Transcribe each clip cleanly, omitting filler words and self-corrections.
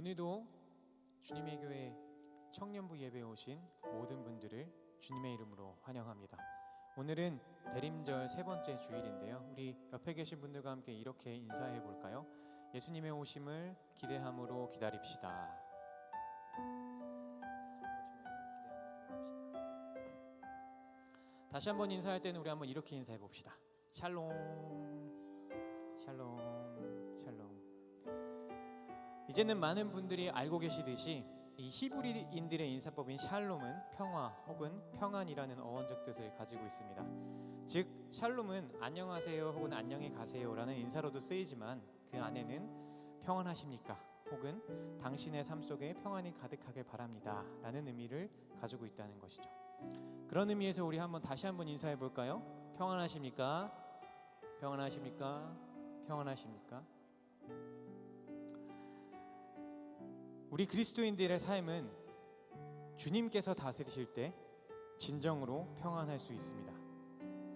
오늘도 주님의 교회 청년부 예배에 오신 모든 분들을 주님의 이름으로 환영합니다. 오늘은 대림절 세 번째 주일인데요. 우리 옆에 계신 분들과 함께 이렇게 인사해 볼까요? 예수님의 오심을 기대함으로 기다립시다. 다시 한번 인사할 때는 우리 한번 이렇게 인사해 봅시다. 샬롬, 샬롬, 샬롬. 이제는 많은 분들이 알고 계시듯이 이 히브리인들의 인사법인 샬롬은 평화 혹은 평안이라는 어원적 뜻을 가지고 있습니다. 즉 샬롬은 안녕하세요 혹은 안녕히 가세요라는 인사로도 쓰이지만 그 안에는 평안하십니까 혹은 당신의 삶 속에 평안이 가득하길 바랍니다 라는 의미를 가지고 있다는 것이죠. 그런 의미에서 우리 다시 한번 인사해 볼까요? 평안하십니까? 평안하십니까? 평안하십니까? 우리 그리스도인들의 삶은 주님께서 다스리실 때 진정으로 평안할 수 있습니다.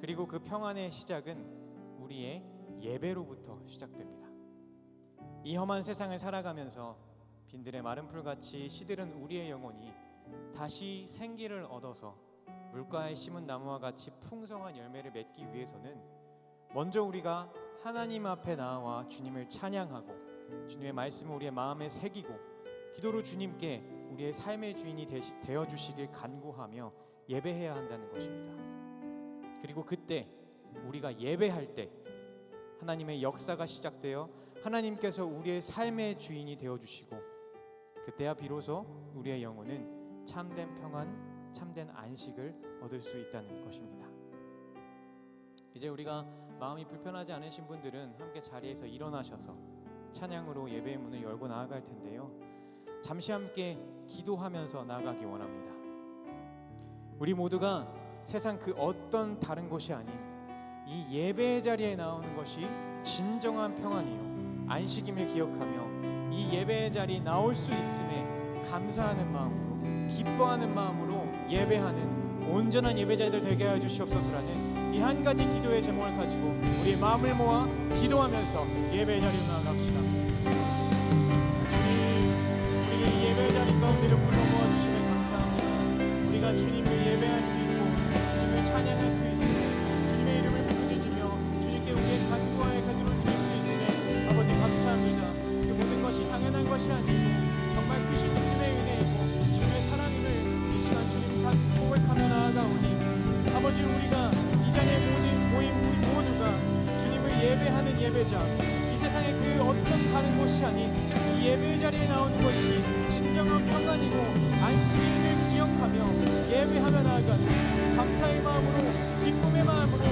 그리고 그 평안의 시작은 우리의 예배로부터 시작됩니다. 이 험한 세상을 살아가면서 빈들의 마른 풀같이 시들은 우리의 영혼이 다시 생기를 얻어서 물가에 심은 나무와 같이 풍성한 열매를 맺기 위해서는 먼저 우리가 하나님 앞에 나와 주님을 찬양하고 주님의 말씀을 우리의 마음에 새기고 기도로 주님께 우리의 삶의 주인이 되어주시길 간구하며 예배해야 한다는 것입니다. 그리고 그때 우리가 예배할 때 하나님의 역사가 시작되어 하나님께서 우리의 삶의 주인이 되어주시고 그때야 비로소 우리의 영혼은 참된 평안, 참된 안식을 얻을 수 있다는 것입니다. 이제 우리가 마음이 불편하지 않으신 분들은 함께 자리에서 일어나셔서 찬양으로 예배의 문을 열고 나아갈 텐데요. 잠시 함께 기도하면서 나아가기 원합니다. 우리 모두가 세상 그 어떤 다른 곳이 아닌 이 예배의 자리에 나오는 것이 진정한 평안이요 안식임을 기억하며 이 예배의 자리에 나올 수 있음에 감사하는 마음으로 기뻐하는 마음으로 예배하는 온전한 예배자들 되게 하여 주시옵소서라는 이 한 가지 기도의 제목을 가지고 우리의 마음을 모아 기도하면서 예배의 자리로 나아갑시다. 예배의 자리 가운데로 불러 모아주시면 감사합니다. 우리가 주님을 예배할 수 있고 주님을 찬양할 수 있으며 주님의 이름을 부르짖으며 주님께 우리의 간구와의 기도를 드릴 수 있으며 아버지 감사합니다. 그 모든 것이 당연한 것이 아니고 정말 크신 주님의 은혜이고 주님의 사랑임을 이 시간 주님 고백하며 나아가오니 아버지 우리가 이 자리에 모인 우리 모두가 주님을 예배하는 예배자 이 세상의 그 어떤 다른 곳이 아닌 이 예배의 자리에 나오는 것이 진정한 평안이고 안식일을 기억하며 예배하며 나아가는 감사의 마음으로 기쁨의 마음으로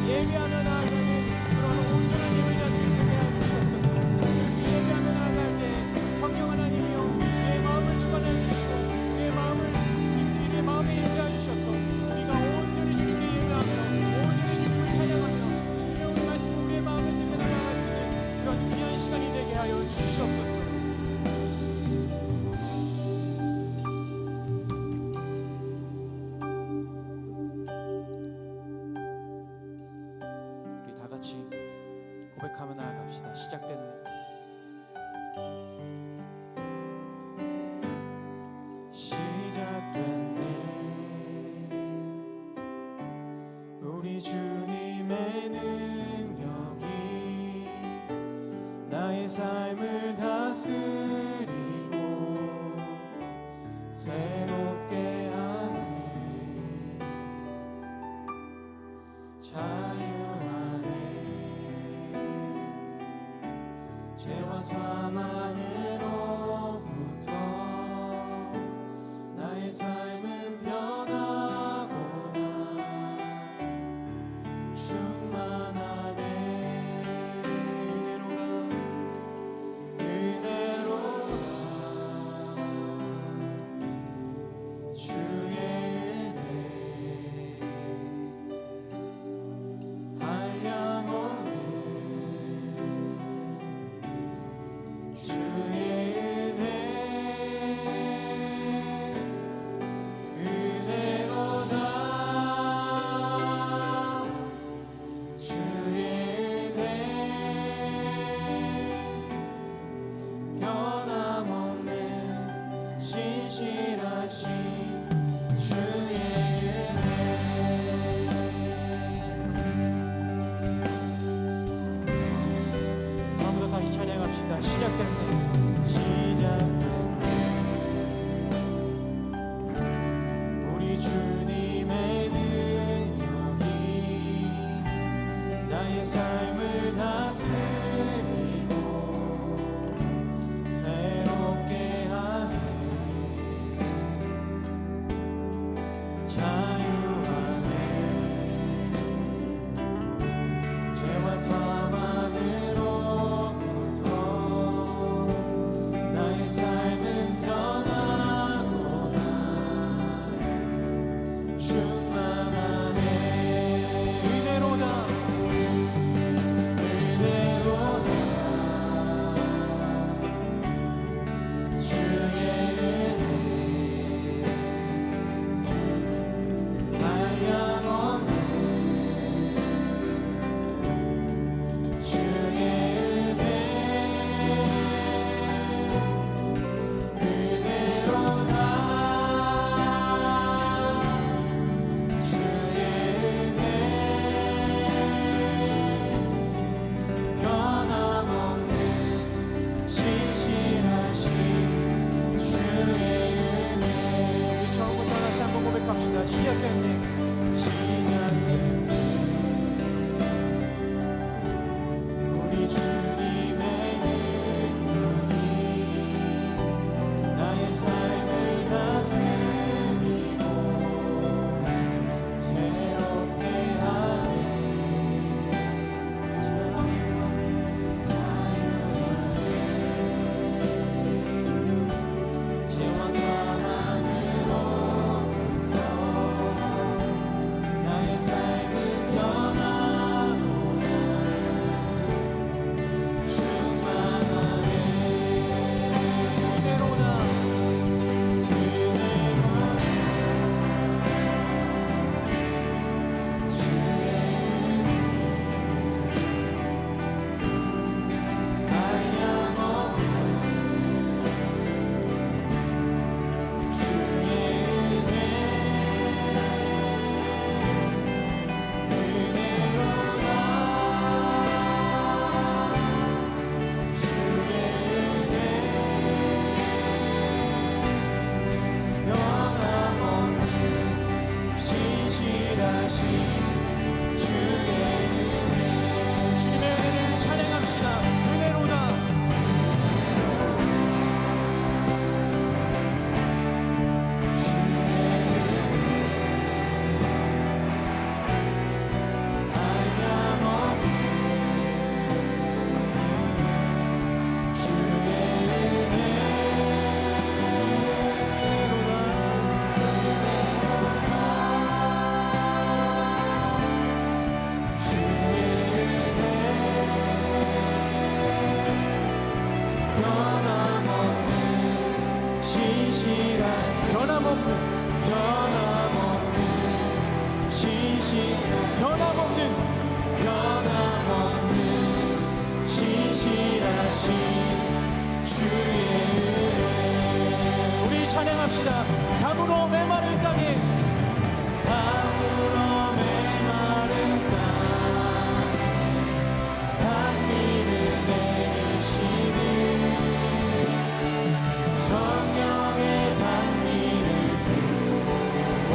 예배하며 나아가는 그런 온전한 예배자들이 되게 하여 주시옵소서. 이렇게 예배하며 나아갈 때 성령 하나님이여 내 마음을 주관하여 주시고 내 마음에 임재하여 주셔서 우리가 온전히 주님께 예배하며 온전히 주님을 찬양하며 주님의 오늘 말씀을 우리의 마음에 새겨 나아갈 수 있는 그런 귀한 시간이 되게 하여 주시옵소서. 고백하며 나아갑시다. 시작됐네. 시작됐네. 우리 주님의 능력이 나의 삶을 다스리고 새롭게 하네. 자유 자유 안에 죄와 사망으로부터 나의 삶은 변하구나. 충만하네. 은혜로다 은혜로다 주의 은혜 한량없는 주의 은혜 은혜로다 주의 은혜 변함없는 신실하신 주의 은혜. 처음부터 다시 한번 고백합시다. 시작된 일 시작된 일 우리 주님의 능력이 나의 삶을 다스리고 새롭게 하네. 죄와 사망으로부터 나의 삶은 변하구나. 충만하네. 은혜로다 은혜로다 주의 은혜 한량없는 주의 은혜 은혜로다 주의 은혜 변함없는 신실하신 주의 은혜. 주님의 은혜를 찬양합시다. 은혜로다 변함없는 신실하신 주의 은혜. 우리 찬양합시다. 가물어 메마른 땅에 가물어 메마른 땅에 단비를 내리시는 성령의 단비를 부어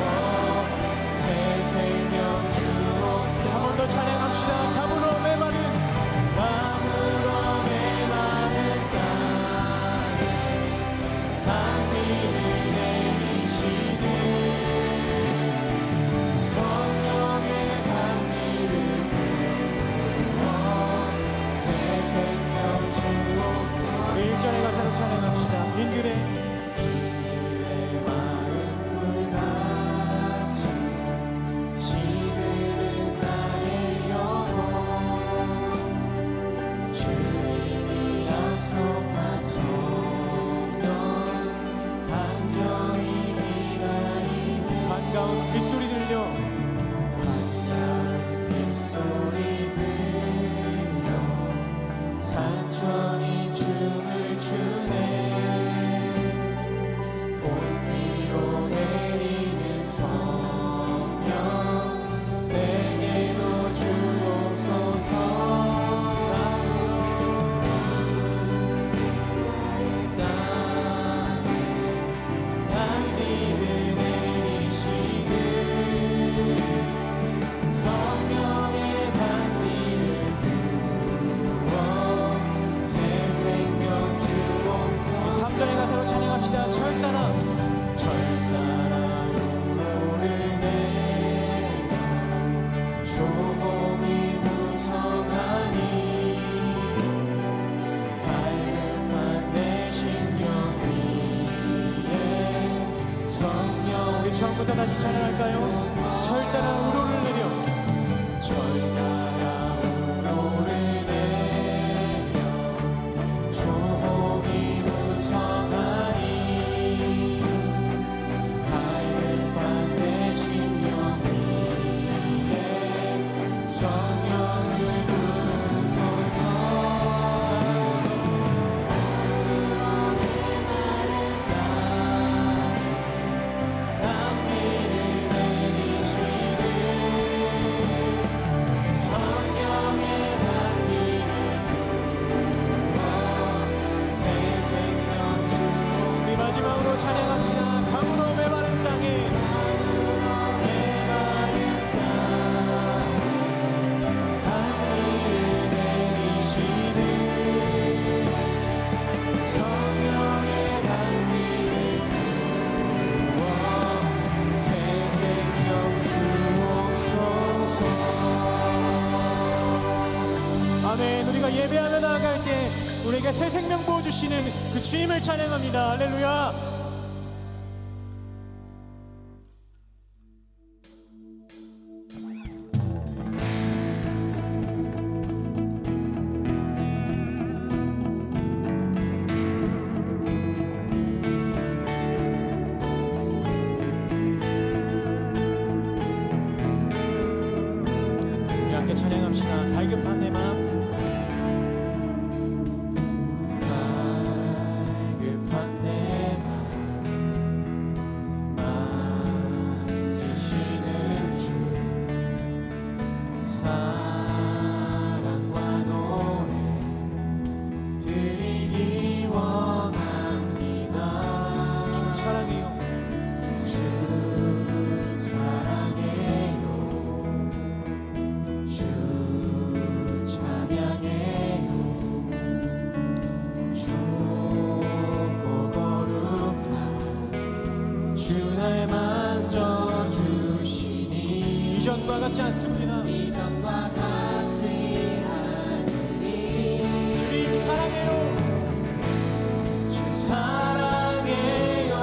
새 생명 주옵소서. 한 번 더 찬양합시다. 가물어 메마른 땅에 단비를 내리시는 처음부터 다시 찬양할까요? 절 따라 우로를 내려 절 따라 우로를 내려 조목이 무성하니 갈급한 내 심령 위에 성령을 부소서 찬양합시다. 강으로 메마른 땅에 강물을 내리시듯 성령의 강물을 부어 새 생명 주옵소서. 아멘. 우리가 예배하며 나아갈 때 우리에게 새 생명 부어주시는 그 주님을 찬양합니다. 할렐루야. 함께 찬양합시다. 갈급한 내 마음 갈급한 내 마음 만지시는 주 사랑과 노래 드리기 원합니다. 주 사랑해요. 주 사랑해요. 주 찬양해요. 좁고 거룩한 주 날 만져주시니 이전과 같지 않습니다. 이전과 같지 않으리. 주님 사랑해요. 주 사랑해요.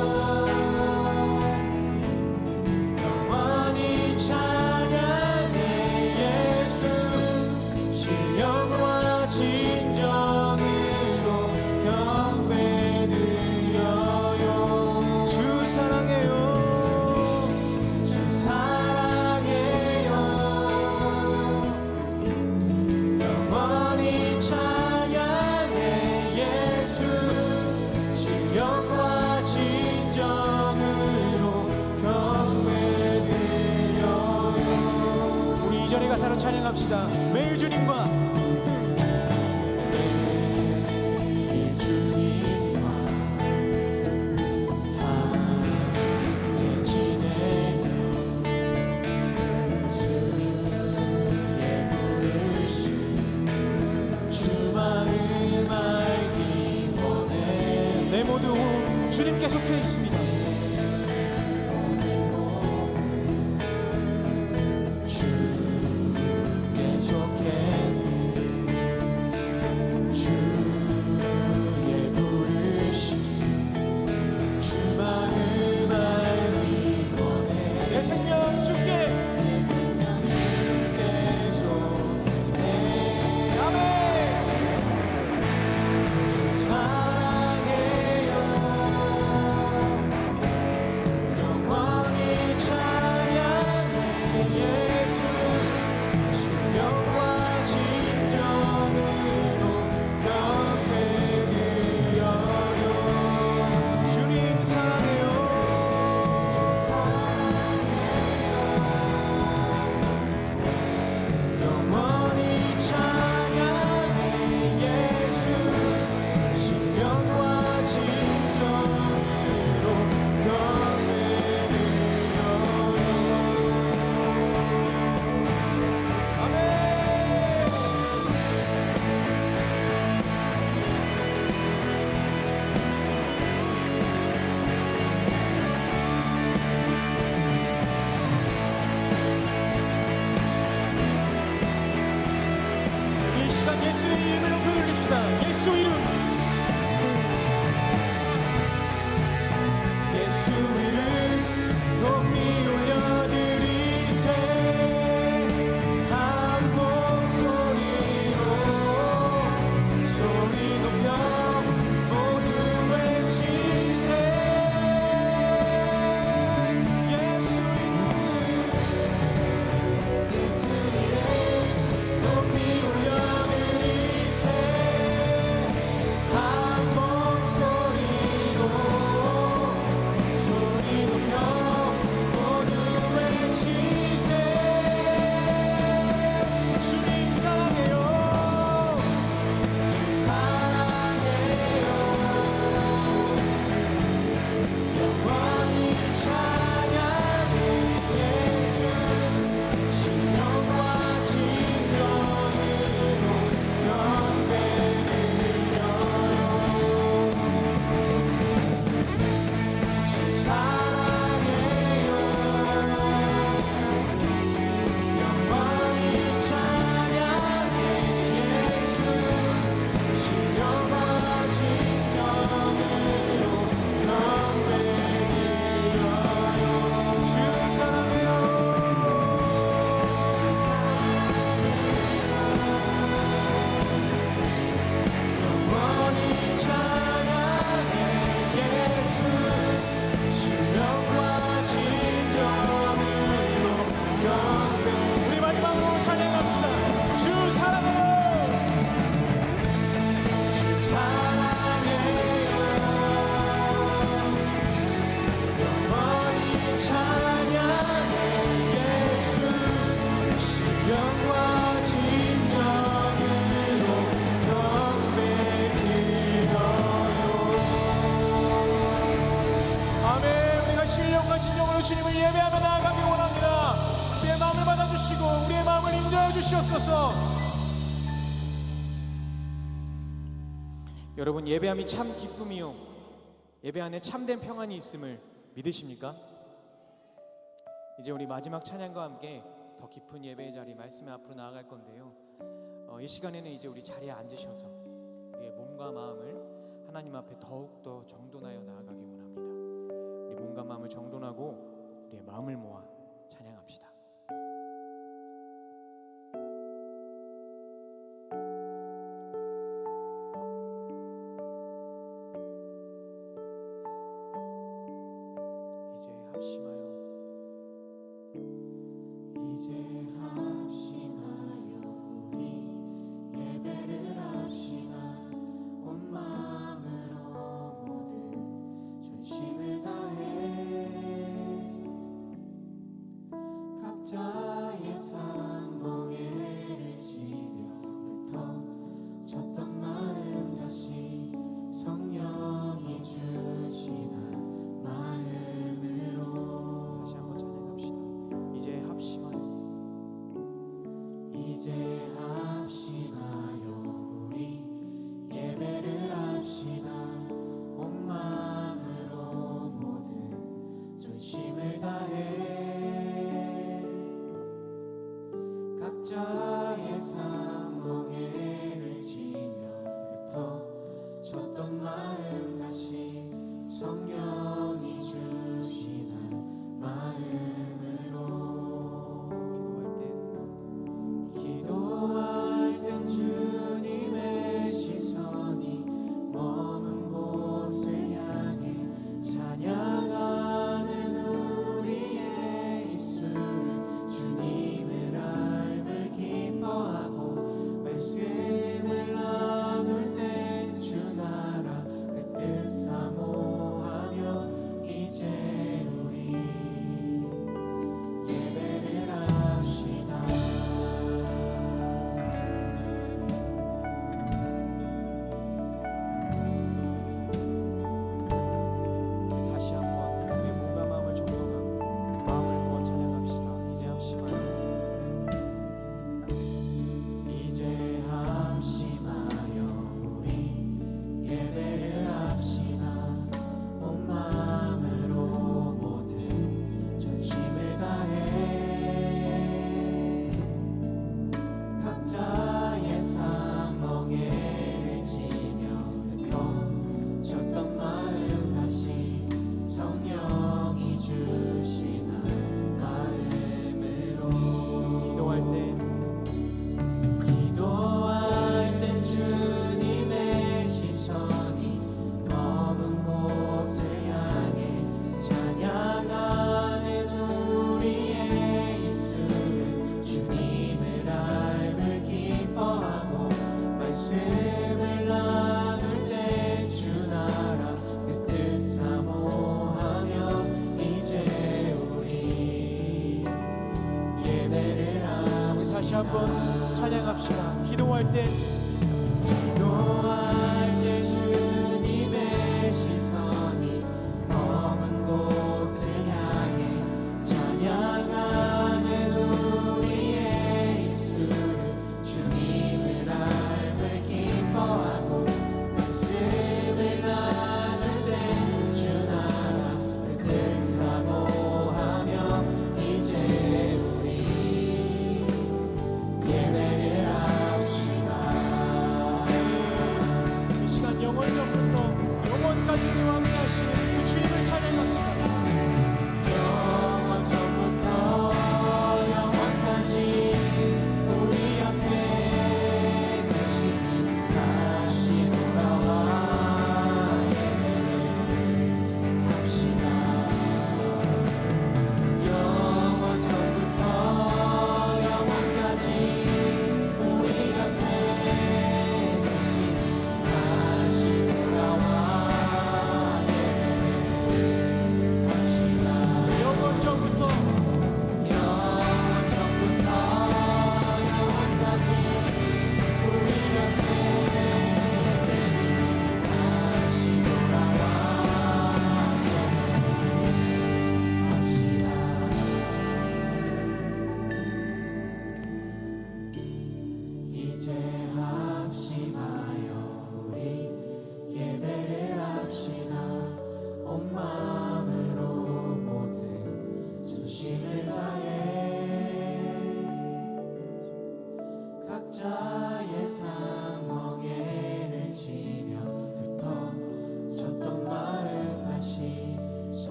영원히 찬양해 예수. 신령과 진정으로 경배드려요. 주 사랑해요. 주 사랑해요. 영원히 찬양해 예수. 신령과 진정으로 경배드려요. 우리 이 절의 가사로 찬양합시다. 매일 주님과 내 모든 호흡 주님께 속해 있습니다. 주께 속해 마음과 진정으로 주님을 예배하며 나아가기 원합니다. 우리의 마음을 받아주시고 우리의 마음을 인도해 주시옵소서. 여러분, 예배함이 참 기쁨이요 예배 안에 참된 평안이 있음을 믿으십니까? 이제 우리 마지막 찬양과 함께 더 깊은 예배의 자리 말씀의 앞으로 나아갈 건데요, 이 시간에는 이제 우리 자리에 앉으셔서 우리의 몸과 마음을 하나님 앞에 더욱더 정돈하여 나아가기 원합니다. 우리 몸과 마음을 정돈하고 우리의 마음을 모아 찬양합시다. 이제 합심하여 우리 예배를 합시다. 온 마음으로 모든 전심을 다해 각자의 삶 멍에를 지며 흩어졌던 마음 다시 성령이 주시나 마음으로 다시 한번 찬양합시다. 이제 합심하여 이제 합심하여 우리 예배를 합시다. 온 마음으로 모든 전심을 다해 각자의 삶 멍에를 지며 흩어졌던 마음 다시 성령이 주시나 마음으로 기도할 땐 주님의 시선이 머문 곳을 향해 찬양하는 우리의 입술은 주님을 알을 기뻐하고 말씀을 나눌 때 주 나라 그 뜻 사모하며 이제 우리 예배를 합시다. 다시 한번 우리의 몸과 마음을 정돈하고 마음을 모아 찬양합시다. 이제 합심하여 이제 합심하여 우리 예배를 합시다. 온 마음으로 모든 전심을 다해 각자의 삶 멍에를 지며 흩어졌던 마음 다시 성령이 주시나 마음으로 기도할 땐 주님의 시선이 머문 곳을 향해 찬양하는 우리의 입술은 주님을 알을 기뻐하고 말씀을 나눌 때 주 나라 그 뜻 사모하며 이제 우리 예배를 합시다. 다시 한번 찬양합시다. 기도할 때 기도할 때 주님의 시선이 머문 곳을 향해 찬양하는 우리의 입술은 주님을 알을 기뻐하고 말씀을 나눌 때 주 나라 그 뜻 사모하며 이제 우리 예배를 합시다.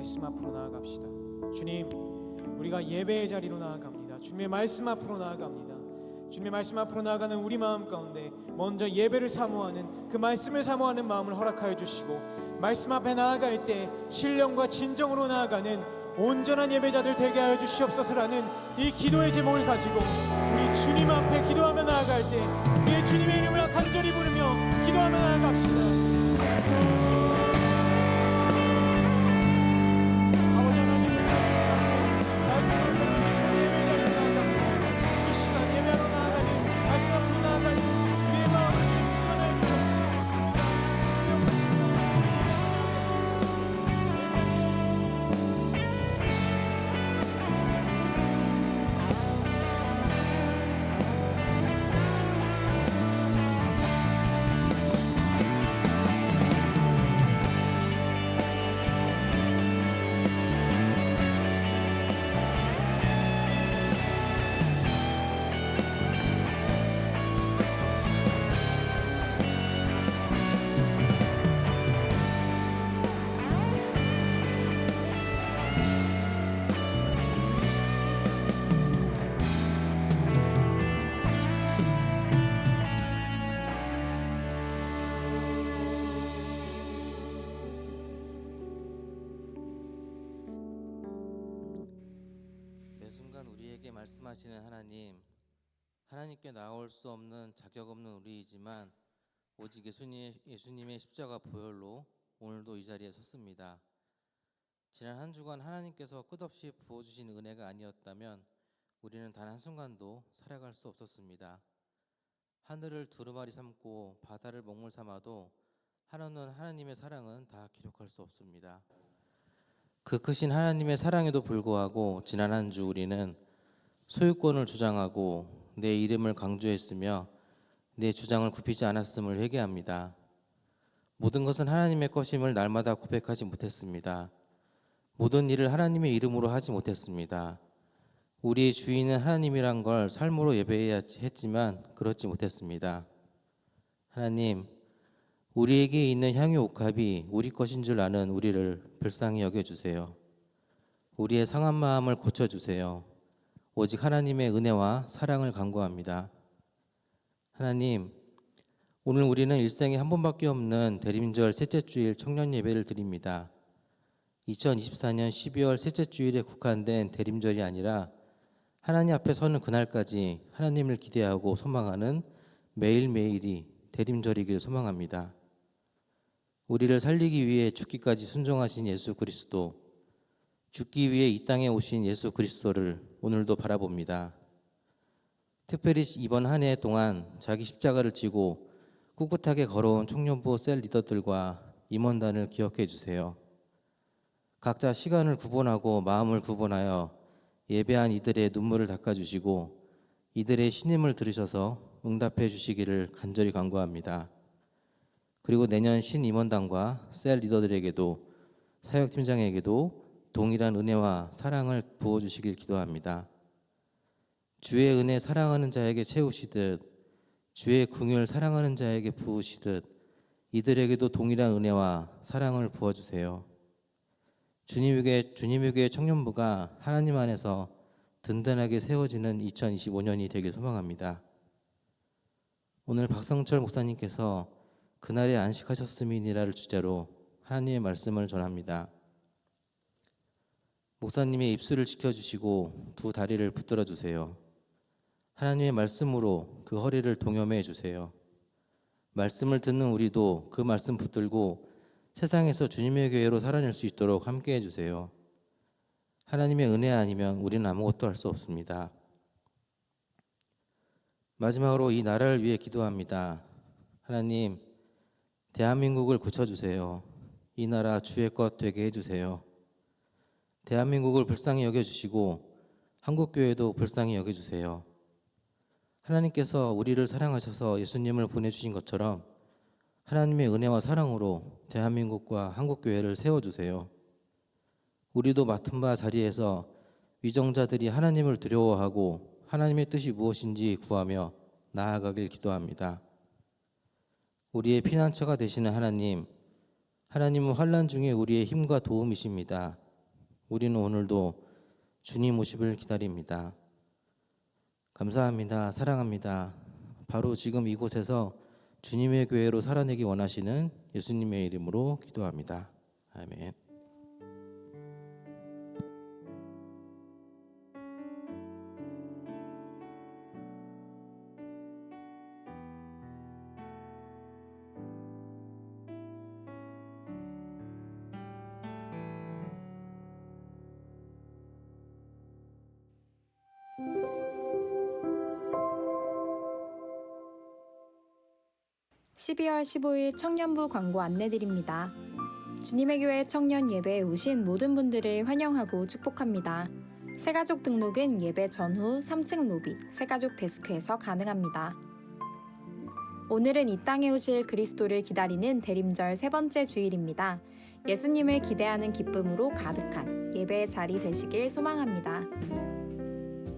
말씀 앞으로 나아갑시다. 주님, 우리가 예배의 자리로 나아갑니다. 주님의 말씀 앞으로 나아갑니다. 주님의 말씀 앞으로 나아가는 우리 마음 가운데 먼저 예배를 사모하는, 그 말씀을 사모하는 마음을 허락하여 주시고, 말씀 앞에 나아갈 때 신령과 진정으로 나아가는 온전한 예배자들 되게 하여 주시옵소서라는 이 기도의 제목을 가지고 우리 주님 앞에 기도하며 나아갈 때 우리의 주님의 이름을 간절히 부르며 기도하며 나아갑시다. 아버지 하나님, 우리가 주님 앞에 말씀 앞에 깊은 예배의 자리로 나아갑니다. 이 시간 예배하러 나아가는, 말씀 앞으로 나아가는 우리의 마음을 지금 충만하여 주셨습니다. 우리가 신령과 진정으로 지금 예배하며 매 순간 우리에게 말씀하시는 하나님, 하나님께 나올 수 없는 자격 없는 우리이지만 오직 예수님의 십자가 보혈로 오늘도 이 자리에 섰습니다. 지난 한 주간 하나님께서 끝없이 부어주신 은혜가 아니었다면 우리는 단 한순간도 살아갈 수 없었습니다. 하늘을 두루마리 삼고 바다를 먹물 삼아도 한없는 하나님의 사랑은 다 기록할 수 없습니다. 그 크신 하나님의 사랑에도 불구하고 지난 한 주 우리는 소유권을 주장하고 내 이름을 강조했으며 내 주장을 굽히지 않았음을 회개합니다. 모든 것은 하나님의 것임을 날마다 고백하지 못했습니다. 모든 일을 하나님의 이름으로 하지 못했습니다. 우리의 주인은 하나님이란 걸 삶으로 예배해야 했지만 그렇지 못했습니다. 하나님, 우리에게 있는 향유 옥합이 우리 것인 줄 아는 우리를 불쌍히 여겨주세요. 우리의 상한 마음을 고쳐주세요. 오직 하나님의 은혜와 사랑을 간구합니다. 하나님, 오늘 우리는 일생에 한 번밖에 없는 대림절 셋째 주일 청년 예배를 드립니다. 2024년 12월 셋째 주일에 국한된 대림절이 아니라 하나님 앞에 서는 그날까지 하나님을 기대하고 소망하는 매일매일이 대림절이길 소망합니다. 우리를 살리기 위해 죽기까지 순종하신 예수 그리스도, 죽기 위해 이 땅에 오신 예수 그리스도를 오늘도 바라봅니다. 특별히 이번 한 해 동안 자기 십자가를 지고 꿋꿋하게 걸어온 청년부 셀 리더들과 임원단을 기억해 주세요. 각자 시간을 구분하고 마음을 구분하여 예배한 이들의 눈물을 닦아주시고 이들의 신임을 들으셔서 응답해 주시기를 간절히 간구합니다. 그리고 내년 신임원단과 셀 리더들에게도 사역팀장에게도 동일한 은혜와 사랑을 부어주시길 기도합니다. 주의 은혜 사랑하는 자에게 채우시듯 주의 긍휼 사랑하는 자에게 부으시듯 이들에게도 동일한 은혜와 사랑을 부어주세요. 주님의 교회 청년부가 하나님 안에서 든든하게 세워지는 2025년이 되길 소망합니다. 오늘 박성철 목사님께서 그날에 안식하셨음이니라를 주제로 하나님의 말씀을 전합니다. 목사님의 입술을 지켜주시고 두 다리를 붙들어 주세요. 하나님의 말씀으로 그 허리를 동여매 주세요. 말씀을 듣는 우리도 그 말씀 붙들고 세상에서 주님의 교회로 살아낼 수 있도록 함께 해주세요. 하나님의 은혜 아니면 우리는 아무것도 할 수 없습니다. 마지막으로 이 나라를 위해 기도합니다. 하나님, 대한민국을 고쳐주세요. 이 나라 주의 것 되게 해주세요. 대한민국을 불쌍히 여겨주시고 한국교회도 불쌍히 여겨주세요. 하나님께서 우리를 사랑하셔서 예수님을 보내주신 것처럼 하나님의 은혜와 사랑으로 대한민국과 한국교회를 세워주세요. 우리도 맡은 바 자리에서 위정자들이 하나님을 두려워하고 하나님의 뜻이 무엇인지 구하며 나아가길 기도합니다. 우리의 피난처가 되시는 하나님, 하나님은 환난 중에 우리의 힘과 도움이십니다. 우리는 오늘도 주님 오십을 기다립니다. 감사합니다. 사랑합니다. 바로 지금 이곳에서 주님의 교회로 살아내기 원하시는 예수님의 이름으로 기도합니다. 아멘. (12월 15일) 청년부 광고 안내드립니다. 주님의 교회 청년 예배에 오신 모든 분들을 환영하고 축복합니다. 새가족 등록은 예배 전후 3층 로비 새가족 데스크에서 가능합니다. 오늘은 이 땅에 오실 그리스도를 기다리는 대림절 세 번째 주일입니다. 예수님을 기대하는 기쁨으로 가득한 예배의 자리 되시길 소망합니다.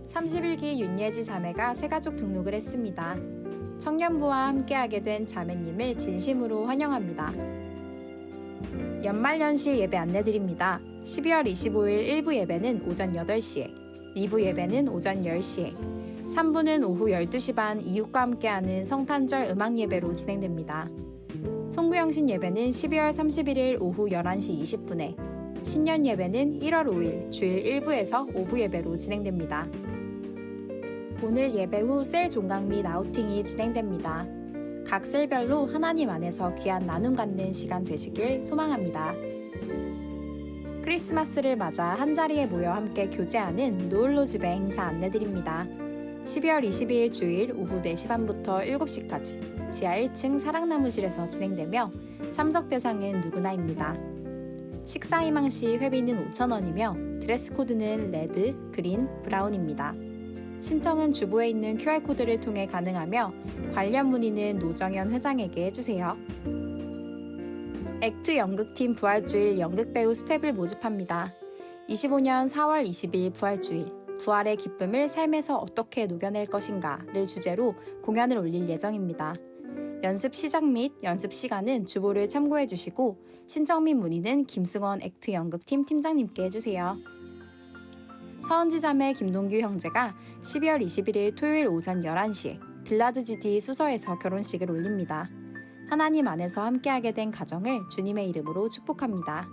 31기 윤예지 자매가 새가족 등록을 했습니다. 청년부와 함께하게 된 자매님을 진심으로 환영합니다. 연말연시 예배 안내드립니다. 12월 25일 1부 예배는 오전 8시에, 2부 예배는 오전 10시에, 3부는 오후 12시 반 이웃과 함께하는 성탄절 음악 예배로 진행됩니다. 송구영신 예배는 12월 31일 오후 11시 20분에, 신년 예배는 1월 5일 주일 1부에서 오후 예배로 진행됩니다. 오늘 예배 후 셀 종강 및 아우팅이 진행됩니다. 각 셀별로 하나님 안에서 귀한 나눔 갖는 시간 되시길 소망합니다. 크리스마스를 맞아 한자리에 모여 함께 교제하는 노을로 집회 행사 안내드립니다. 12월 22일 주일 오후 4시 반부터 7시까지 지하 1층 사랑나무실에서 진행되며 참석 대상은 누구나입니다. 식사 희망 시 회비는 5,000원이며 드레스 코드는 레드, 그린, 브라운입니다. 신청은 주보에 있는 QR코드를 통해 가능하며 관련 문의는 노정현 회장에게 해주세요. 액트 연극팀 부활주일 연극배우 스텝을 모집합니다. 25년 4월 20일 부활주일, 부활의 기쁨을 삶에서 어떻게 녹여낼 것인가를 주제로 공연을 올릴 예정입니다. 연습 시작 및 연습 시간은 주보를 참고해 주시고 신청 및 문의는 김승원 액트 연극팀 팀장님께 해주세요. 서은지 자매 김동규 형제가 12월 21일 토요일 오전 11시에 빌라드 GD 수서에서 결혼식을 올립니다. 하나님 안에서 함께하게 된 가정을 주님의 이름으로 축복합니다.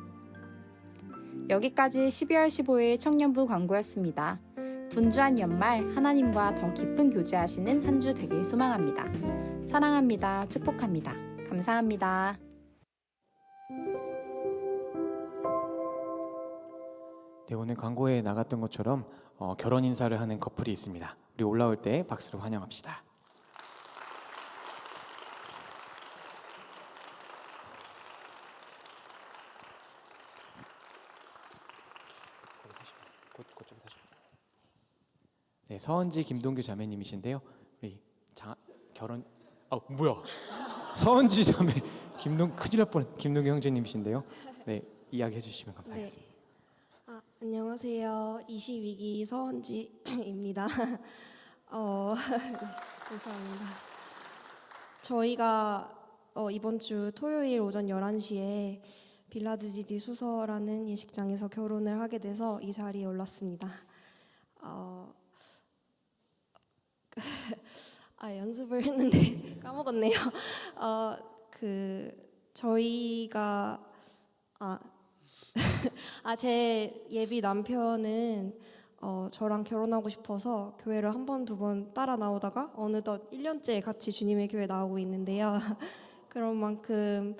여기까지 12월 15일 청년부 광고였습니다. 분주한 연말 하나님과 더 깊은 교제하시는 한 주 되길 소망합니다. 사랑합니다. 축복합니다. 감사합니다. 네, 오늘 광고에 나갔던 것처럼 결혼 인사를 하는 커플이 있습니다. 우리 올라올 때 박수로 환영합시다. 그쪽에 사시면. 네, 서은지 김동규 자매님이신데요. 우리 결혼 뭐야? 서은지 자매 큰일 날 뻔. 김동규 형제님이신데요. 네, 이야기해 주시면 감사하겠습니다. 네. 안녕하세요. 22기 서은지입니다. 감사합니다. 저희가 이번 주 토요일 오전 11시에 빌라드 GD 수서라는 예식장에서 결혼을 하게 돼서 이 자리에 올랐습니다. 연습을 했는데 까먹었네요. 저희가 제 예비 남편은 저랑 결혼하고 싶어서 교회를 한 번, 두 번 따라 나오다가 어느덧 1년째 같이 주님의 교회 나오고 있는데요. 그런 만큼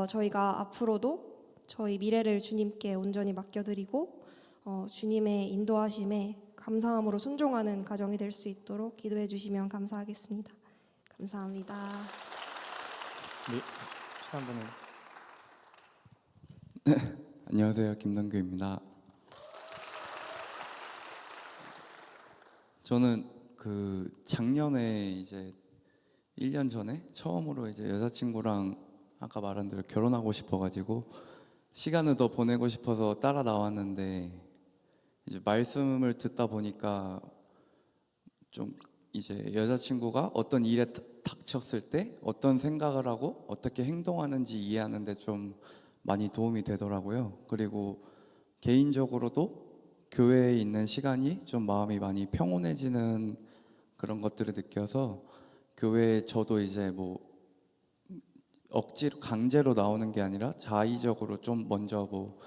저희가 앞으로도 저희 미래를 주님께 온전히 맡겨드리고 주님의 인도하심에 감사함으로 순종하는 가정이 될 수 있도록 기도해 주시면 감사하겠습니다. 감사합니다. 네, 한 분은. 안녕하세요, 김동규입니다. 저는 작년에 이제 1년 전에 처음으로 이제 여자친구랑 아까 말한 대로 결혼하고 싶어가지고 시간을 더 보내고 싶어서 따라 나왔는데 이제 말씀을 듣다 보니까 좀 이제 여자친구가 어떤 일에 닥쳤을 때 어떤 생각을 하고 어떻게 행동하는지 이해하는데 좀 많이 도움이 되더라고요. 그리고 개인적으로도 교회에 있는 시간이 좀 마음이 많이 평온해지는 그런 것들을 느껴서 교회에 저도 이제 뭐 억지로 강제로 나오는 게 아니라 자의적으로 좀 먼저 뭐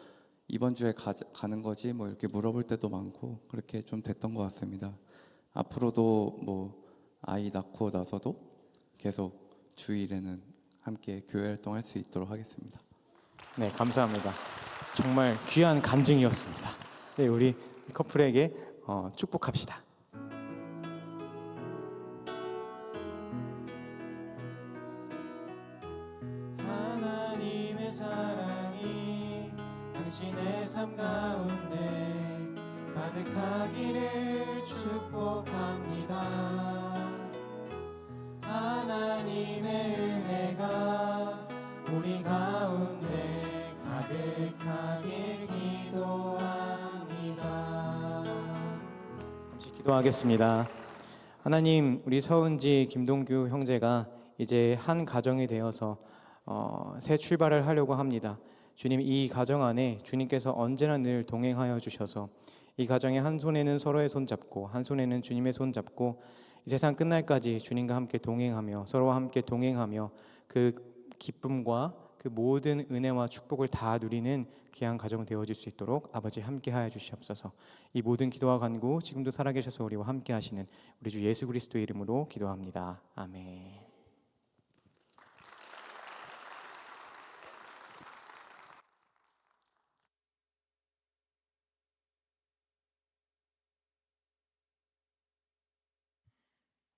이번 주에 가는 거지 뭐 이렇게 물어볼 때도 많고 그렇게 좀 됐던 것 같습니다. 앞으로도 뭐 아이 낳고 나서도 계속 주일에는 함께 교회 활동할 수 있도록 하겠습니다. 네, 감사합니다. 정말 귀한 간증이었습니다. 네, 우리 커플에게 축복합시다. 하나님의 사랑이 당신의 삶 가운데 가득하기를 축복합니다. 하나님의 은혜가 우리 가운데 가득하길 기도합니다. 잠시 기도하겠습니다. 하나님, 우리 서은지 김동규 형제가 이제 한 가정이 되어서 새 출발을 하려고 합니다. 주님, 이 가정 안에 주님께서 언제나 늘 동행하여 주셔서 이 가정의 한 손에는 서로의 손 잡고 한 손에는 주님의 손 잡고 이 세상 끝날까지 주님과 함께 동행하며 서로와 함께 동행하며 그 기쁨과 그 모든 은혜와 축복을 다 누리는 귀한 가정 되어질 수 있도록 아버지 함께하여 주시옵소서. 이 모든 기도와 간구 지금도 살아계셔서 우리와 함께하시는 우리 주 예수 그리스도의 이름으로 기도합니다. 아멘.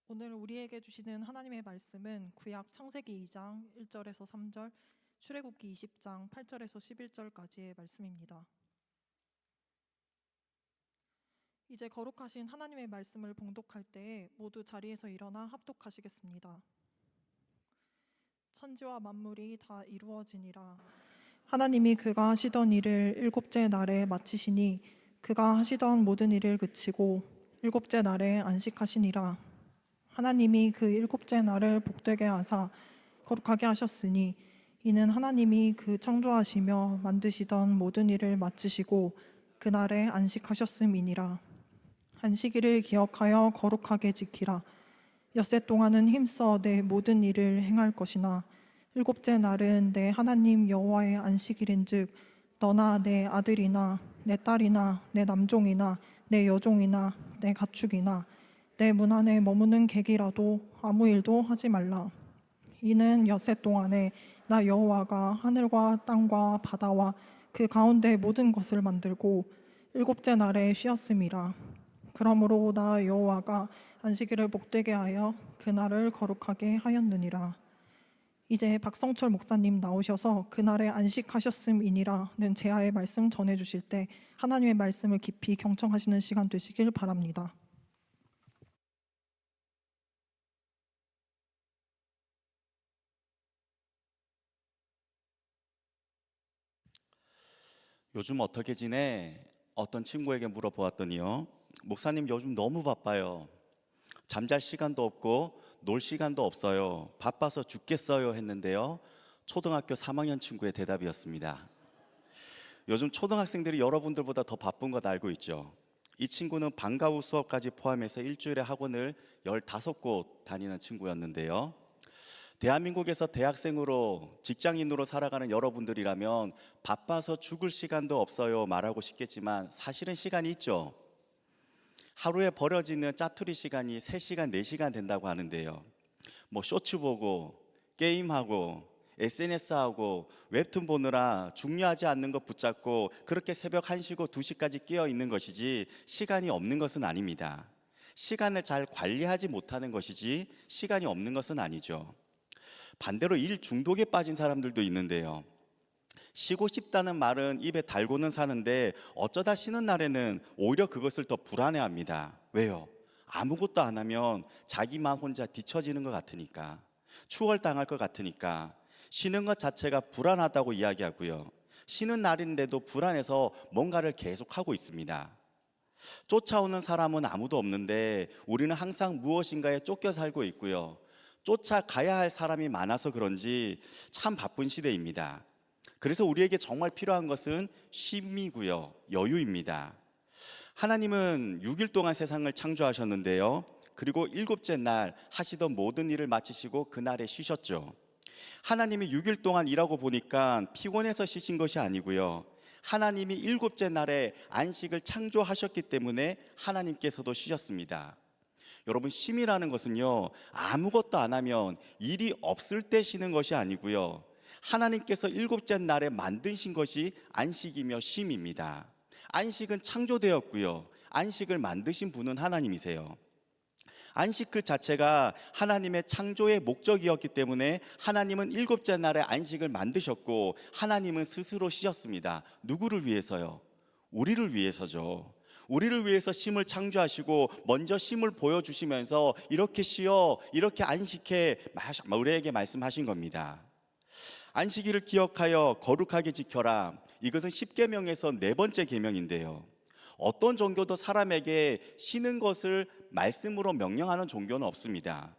오늘 우리에게 주시는 하나님의 말씀은 구약 창세기 2장 1절에서 3절, 출애굽기 20장 8절에서 11절까지의 말씀입니다. 이제 거룩하신 하나님의 말씀을 봉독할 때에 모두 자리에서 일어나 합독하시겠습니다. 천지와 만물이 다 이루어지니라. 하나님이 그가 하시던 일을 일곱째 날에 마치시니 그가 하시던 모든 일을 그치고 일곱째 날에 안식하시니라. 하나님이 그 일곱째 날을 복되게 하사 거룩하게 하셨으니 이는 하나님이 그 창조하시며 만드시던 모든 일을 마치시고 그날에 안식하셨음이니라. 안식일을 기억하여 거룩하게 지키라. 엿새 동안은 힘써 내 모든 일을 행할 것이나 일곱째 날은 내 하나님 여호와의 안식일인즉 너나 내 아들이나 내 딸이나 내 남종이나 내 여종이나 내 가축이나 내 문 안에 머무는 객이라도 아무 일도 하지 말라. 이는 엿새 동안에 나 여호와가 하늘과 땅과 바다와 그 가운데 모든 것을 만들고 일곱째 날에 쉬었음이라. 그러므로 나 여호와가 안식일을 복되게 하여 그날을 거룩하게 하였느니라. 이제 박성철 목사님 나오셔서 그날에 안식하셨음이니라는 제아의 말씀 전해주실 때 하나님의 말씀을 깊이 경청하시는 시간 되시길 바랍니다. 요즘 어떻게 지내? 어떤 친구에게 물어보았더니요, 목사님 요즘 너무 바빠요. 잠잘 시간도 없고 놀 시간도 없어요. 바빠서 죽겠어요 했는데요, 초등학교 3학년 친구의 대답이었습니다. 요즘 초등학생들이 여러분들보다 더 바쁜 것 알고 있죠? 이 친구는 방과 후 수업까지 포함해서 일주일에 학원을 15곳 다니는 친구였는데요, 대한민국에서 대학생으로 직장인으로 살아가는 여러분들이라면 바빠서 죽을 시간도 없어요 말하고 싶겠지만 사실은 시간이 있죠. 하루에 버려지는 짜투리 시간이 3시간, 4시간 된다고 하는데요, 뭐 쇼츠 보고 게임하고 SNS하고 웹툰 보느라 중요하지 않는 것 붙잡고 그렇게 새벽 1시고 2시까지 깨어 있는 것이지 시간이 없는 것은 아닙니다. 시간을 잘 관리하지 못하는 것이지 시간이 없는 것은 아니죠. 반대로 일 중독에 빠진 사람들도 있는데요, 쉬고 싶다는 말은 입에 달고는 사는데 어쩌다 쉬는 날에는 오히려 그것을 더 불안해합니다. 왜요? 아무것도 안 하면 자기만 혼자 뒤처지는 것 같으니까, 추월당할 것 같으니까 쉬는 것 자체가 불안하다고 이야기하고요, 쉬는 날인데도 불안해서 뭔가를 계속하고 있습니다. 쫓아오는 사람은 아무도 없는데 우리는 항상 무엇인가에 쫓겨 살고 있고요, 쫓아가야 할 사람이 많아서 그런지 참 바쁜 시대입니다. 그래서 우리에게 정말 필요한 것은 쉼이고요, 여유입니다. 하나님은 6일 동안 세상을 창조하셨는데요. 그리고 일곱째 날 하시던 모든 일을 마치시고 그날에 쉬셨죠. 하나님이 6일 동안 일하고 보니까 피곤해서 쉬신 것이 아니고요. 하나님이 일곱째 날에 안식을 창조하셨기 때문에 하나님께서도 쉬셨습니다. 여러분, 쉼이라는 것은요, 아무것도 안 하면 일이 없을 때 쉬는 것이 아니고요. 하나님께서 일곱째 날에 만드신 것이 안식이며 쉼입니다. 안식은 창조되었고요. 안식을 만드신 분은 하나님이세요. 안식 그 자체가 하나님의 창조의 목적이었기 때문에 하나님은 일곱째 날에 안식을 만드셨고 하나님은 스스로 쉬셨습니다. 누구를 위해서요? 우리를 위해서죠. 우리를 위해서 쉼을 창조하시고 먼저 쉼을 보여주시면서 이렇게 쉬어, 이렇게 안식해 우리에게 말씀하신 겁니다. 안식일을 기억하여 거룩하게 지켜라. 이것은 10계명에서 네 번째 계명인데요. 어떤 종교도 사람에게 쉬는 것을 말씀으로 명령하는 종교는 없습니다.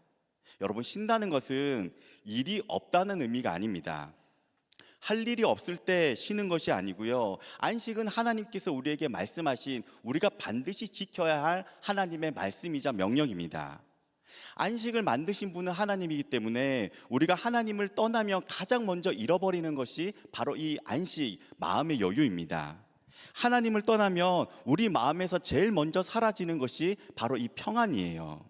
여러분, 쉰다는 것은 일이 없다는 의미가 아닙니다. 할 일이 없을 때 쉬는 것이 아니고요. 안식은 하나님께서 우리에게 말씀하신 우리가 반드시 지켜야 할 하나님의 말씀이자 명령입니다. 안식을 만드신 분은 하나님이기 때문에 우리가 하나님을 떠나면 가장 먼저 잃어버리는 것이 바로 이 안식, 마음의 여유입니다. 하나님을 떠나면 우리 마음에서 제일 먼저 사라지는 것이 바로 이 평안이에요.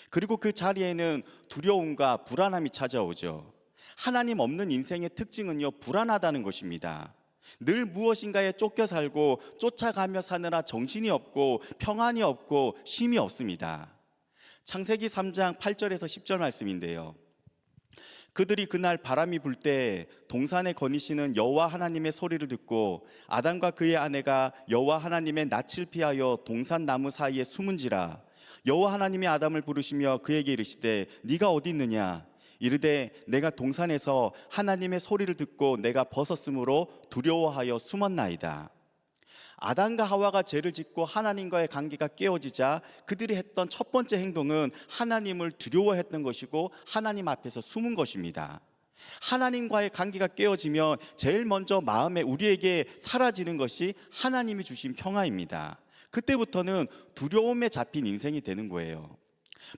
그리고 그 자리에는 두려움과 불안함이 찾아오죠. 하나님 없는 인생의 특징은요, 불안하다는 것입니다. 늘 무엇인가에 쫓겨 살고 쫓아가며 사느라 정신이 없고 평안이 없고 쉼이 없습니다. 창세기 3장 8절에서 10절 말씀인데요. 그들이 그날 바람이 불 때 동산에 거니시는 여호와 하나님의 소리를 듣고 아담과 그의 아내가 여호와 하나님의 낯을 피하여 동산 나무 사이에 숨은지라. 여호와 하나님이 아담을 부르시며 그에게 이르시되 네가 어디 있느냐. 이르되 내가 동산에서 하나님의 소리를 듣고 내가 벗었으므로 두려워하여 숨었나이다. 아담과 하와가 죄를 짓고 하나님과의 관계가 깨어지자 그들이 했던 첫 번째 행동은 하나님을 두려워했던 것이고 하나님 앞에서 숨은 것입니다. 하나님과의 관계가 깨어지면 제일 먼저 마음에 우리에게 사라지는 것이 하나님이 주신 평화입니다. 그때부터는 두려움에 잡힌 인생이 되는 거예요.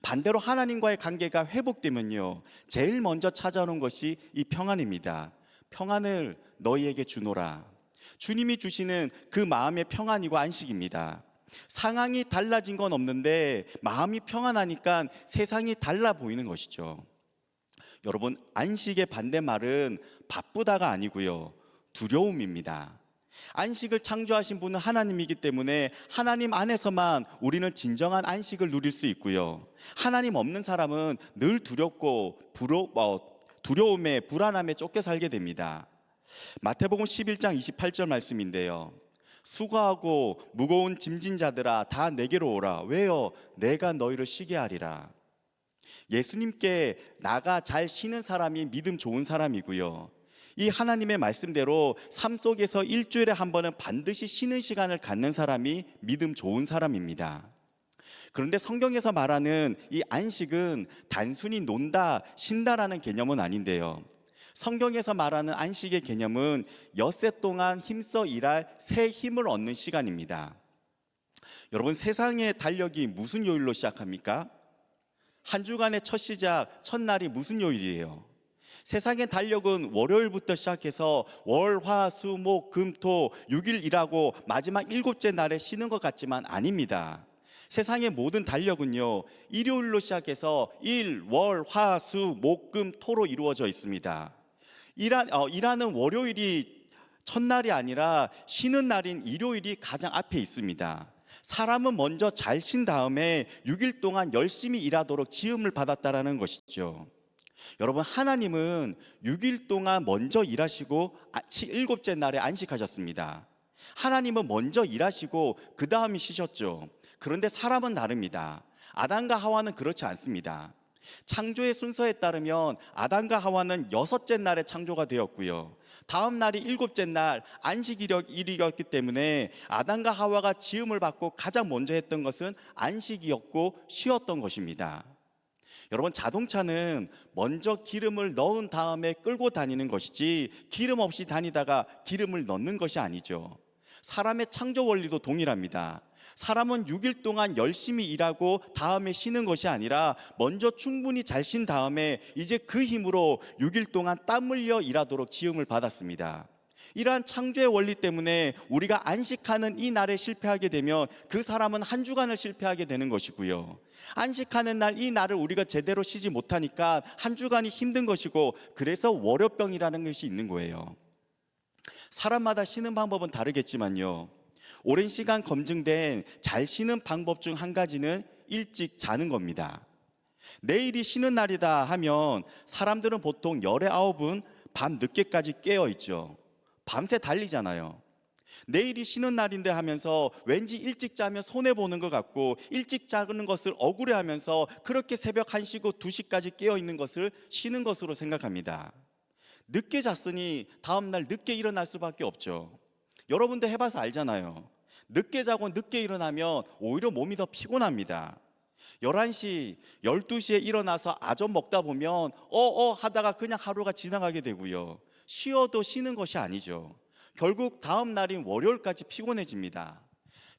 반대로 하나님과의 관계가 회복되면요, 제일 먼저 찾아오는 것이 이 평안입니다. 평안을 너희에게 주노라. 주님이 주시는 그 마음의 평안이고 안식입니다. 상황이 달라진 건 없는데 마음이 평안하니까 세상이 달라 보이는 것이죠. 여러분, 안식의 반대말은 바쁘다가 아니고요, 두려움입니다. 안식을 창조하신 분은 하나님이기 때문에 하나님 안에서만 우리는 진정한 안식을 누릴 수 있고요. 하나님 없는 사람은 늘 두렵고 두려움에 불안함에 쫓겨 살게 됩니다. 마태복음 11장 28절 말씀인데요. 수고하고 무거운 짐진 자들아 다 내게로 오라. 왜요? 내가 너희를 쉬게 하리라. 예수님께 나가 잘 쉬는 사람이 믿음 좋은 사람이고요. 이 하나님의 말씀대로 삶 속에서 일주일에 한 번은 반드시 쉬는 시간을 갖는 사람이 믿음 좋은 사람입니다. 그런데 성경에서 말하는 이 안식은 단순히 논다, 쉰다라는 개념은 아닌데요. 성경에서 말하는 안식의 개념은 엿새 동안 힘써 일할 새 힘을 얻는 시간입니다. 여러분, 세상의 달력이 무슨 요일로 시작합니까? 한 주간의 첫 시작, 첫날이 무슨 요일이에요? 세상의 달력은 월요일부터 시작해서 월, 화, 수, 목, 금, 토 6일 일하고 마지막 7째 날에 쉬는 것 같지만 아닙니다. 세상의 모든 달력은요, 일요일로 시작해서 일, 월, 화, 수, 목, 금, 토로 이루어져 있습니다. 일하는 월요일이 첫날이 아니라 쉬는 날인 일요일이 가장 앞에 있습니다. 사람은 먼저 잘 쉰 다음에 6일 동안 열심히 일하도록 지음을 받았다라는 것이죠. 여러분, 하나님은 6일 동안 먼저 일하시고 7째 날에 안식하셨습니다. 하나님은 먼저 일하시고 그 다음에 쉬셨죠. 그런데 사람은 다릅니다. 아담과 하와는 그렇지 않습니다. 창조의 순서에 따르면 아담과 하와는 6째 날에 창조가 되었고요, 다음 날이 7째 날 안식일이었기 때문에 아담과 하와가 지음을 받고 가장 먼저 했던 것은 안식이었고 쉬었던 것입니다. 여러분, 자동차는 먼저 기름을 넣은 다음에 끌고 다니는 것이지 기름 없이 다니다가 기름을 넣는 것이 아니죠. 사람의 창조 원리도 동일합니다. 사람은 6일 동안 열심히 일하고 다음에 쉬는 것이 아니라 먼저 충분히 잘 쉰 다음에 이제 그 힘으로 6일 동안 땀 흘려 일하도록 지음을 받았습니다. 이러한 창조의 원리 때문에 우리가 안식하는 이 날에 실패하게 되면 그 사람은 한 주간을 실패하게 되는 것이고요. 안식하는 날 이 날을 우리가 제대로 쉬지 못하니까 한 주간이 힘든 것이고, 그래서 월요병이라는 것이 있는 거예요. 사람마다 쉬는 방법은 다르겠지만요, 오랜 시간 검증된 잘 쉬는 방법 중 한 가지는 일찍 자는 겁니다. 내일이 쉬는 날이다 하면 사람들은 보통 열의 9은 밤 늦게까지 깨어 있죠. 밤새 달리잖아요. 내일이 쉬는 날인데 하면서 왠지 일찍 자면 손해보는 것 같고, 일찍 자는 것을 억울해하면서 그렇게 새벽 1시고 2시까지 깨어 있는 것을 쉬는 것으로 생각합니다. 늦게 잤으니 다음날 늦게 일어날 수밖에 없죠. 여러분도 해봐서 알잖아요. 늦게 자고 늦게 일어나면 오히려 몸이 더 피곤합니다. 11시, 12시에 일어나서 아점 먹다 보면 하다가 그냥 하루가 지나가게 되고요. 쉬어도 쉬는 것이 아니죠. 결국 다음 날인 월요일까지 피곤해집니다.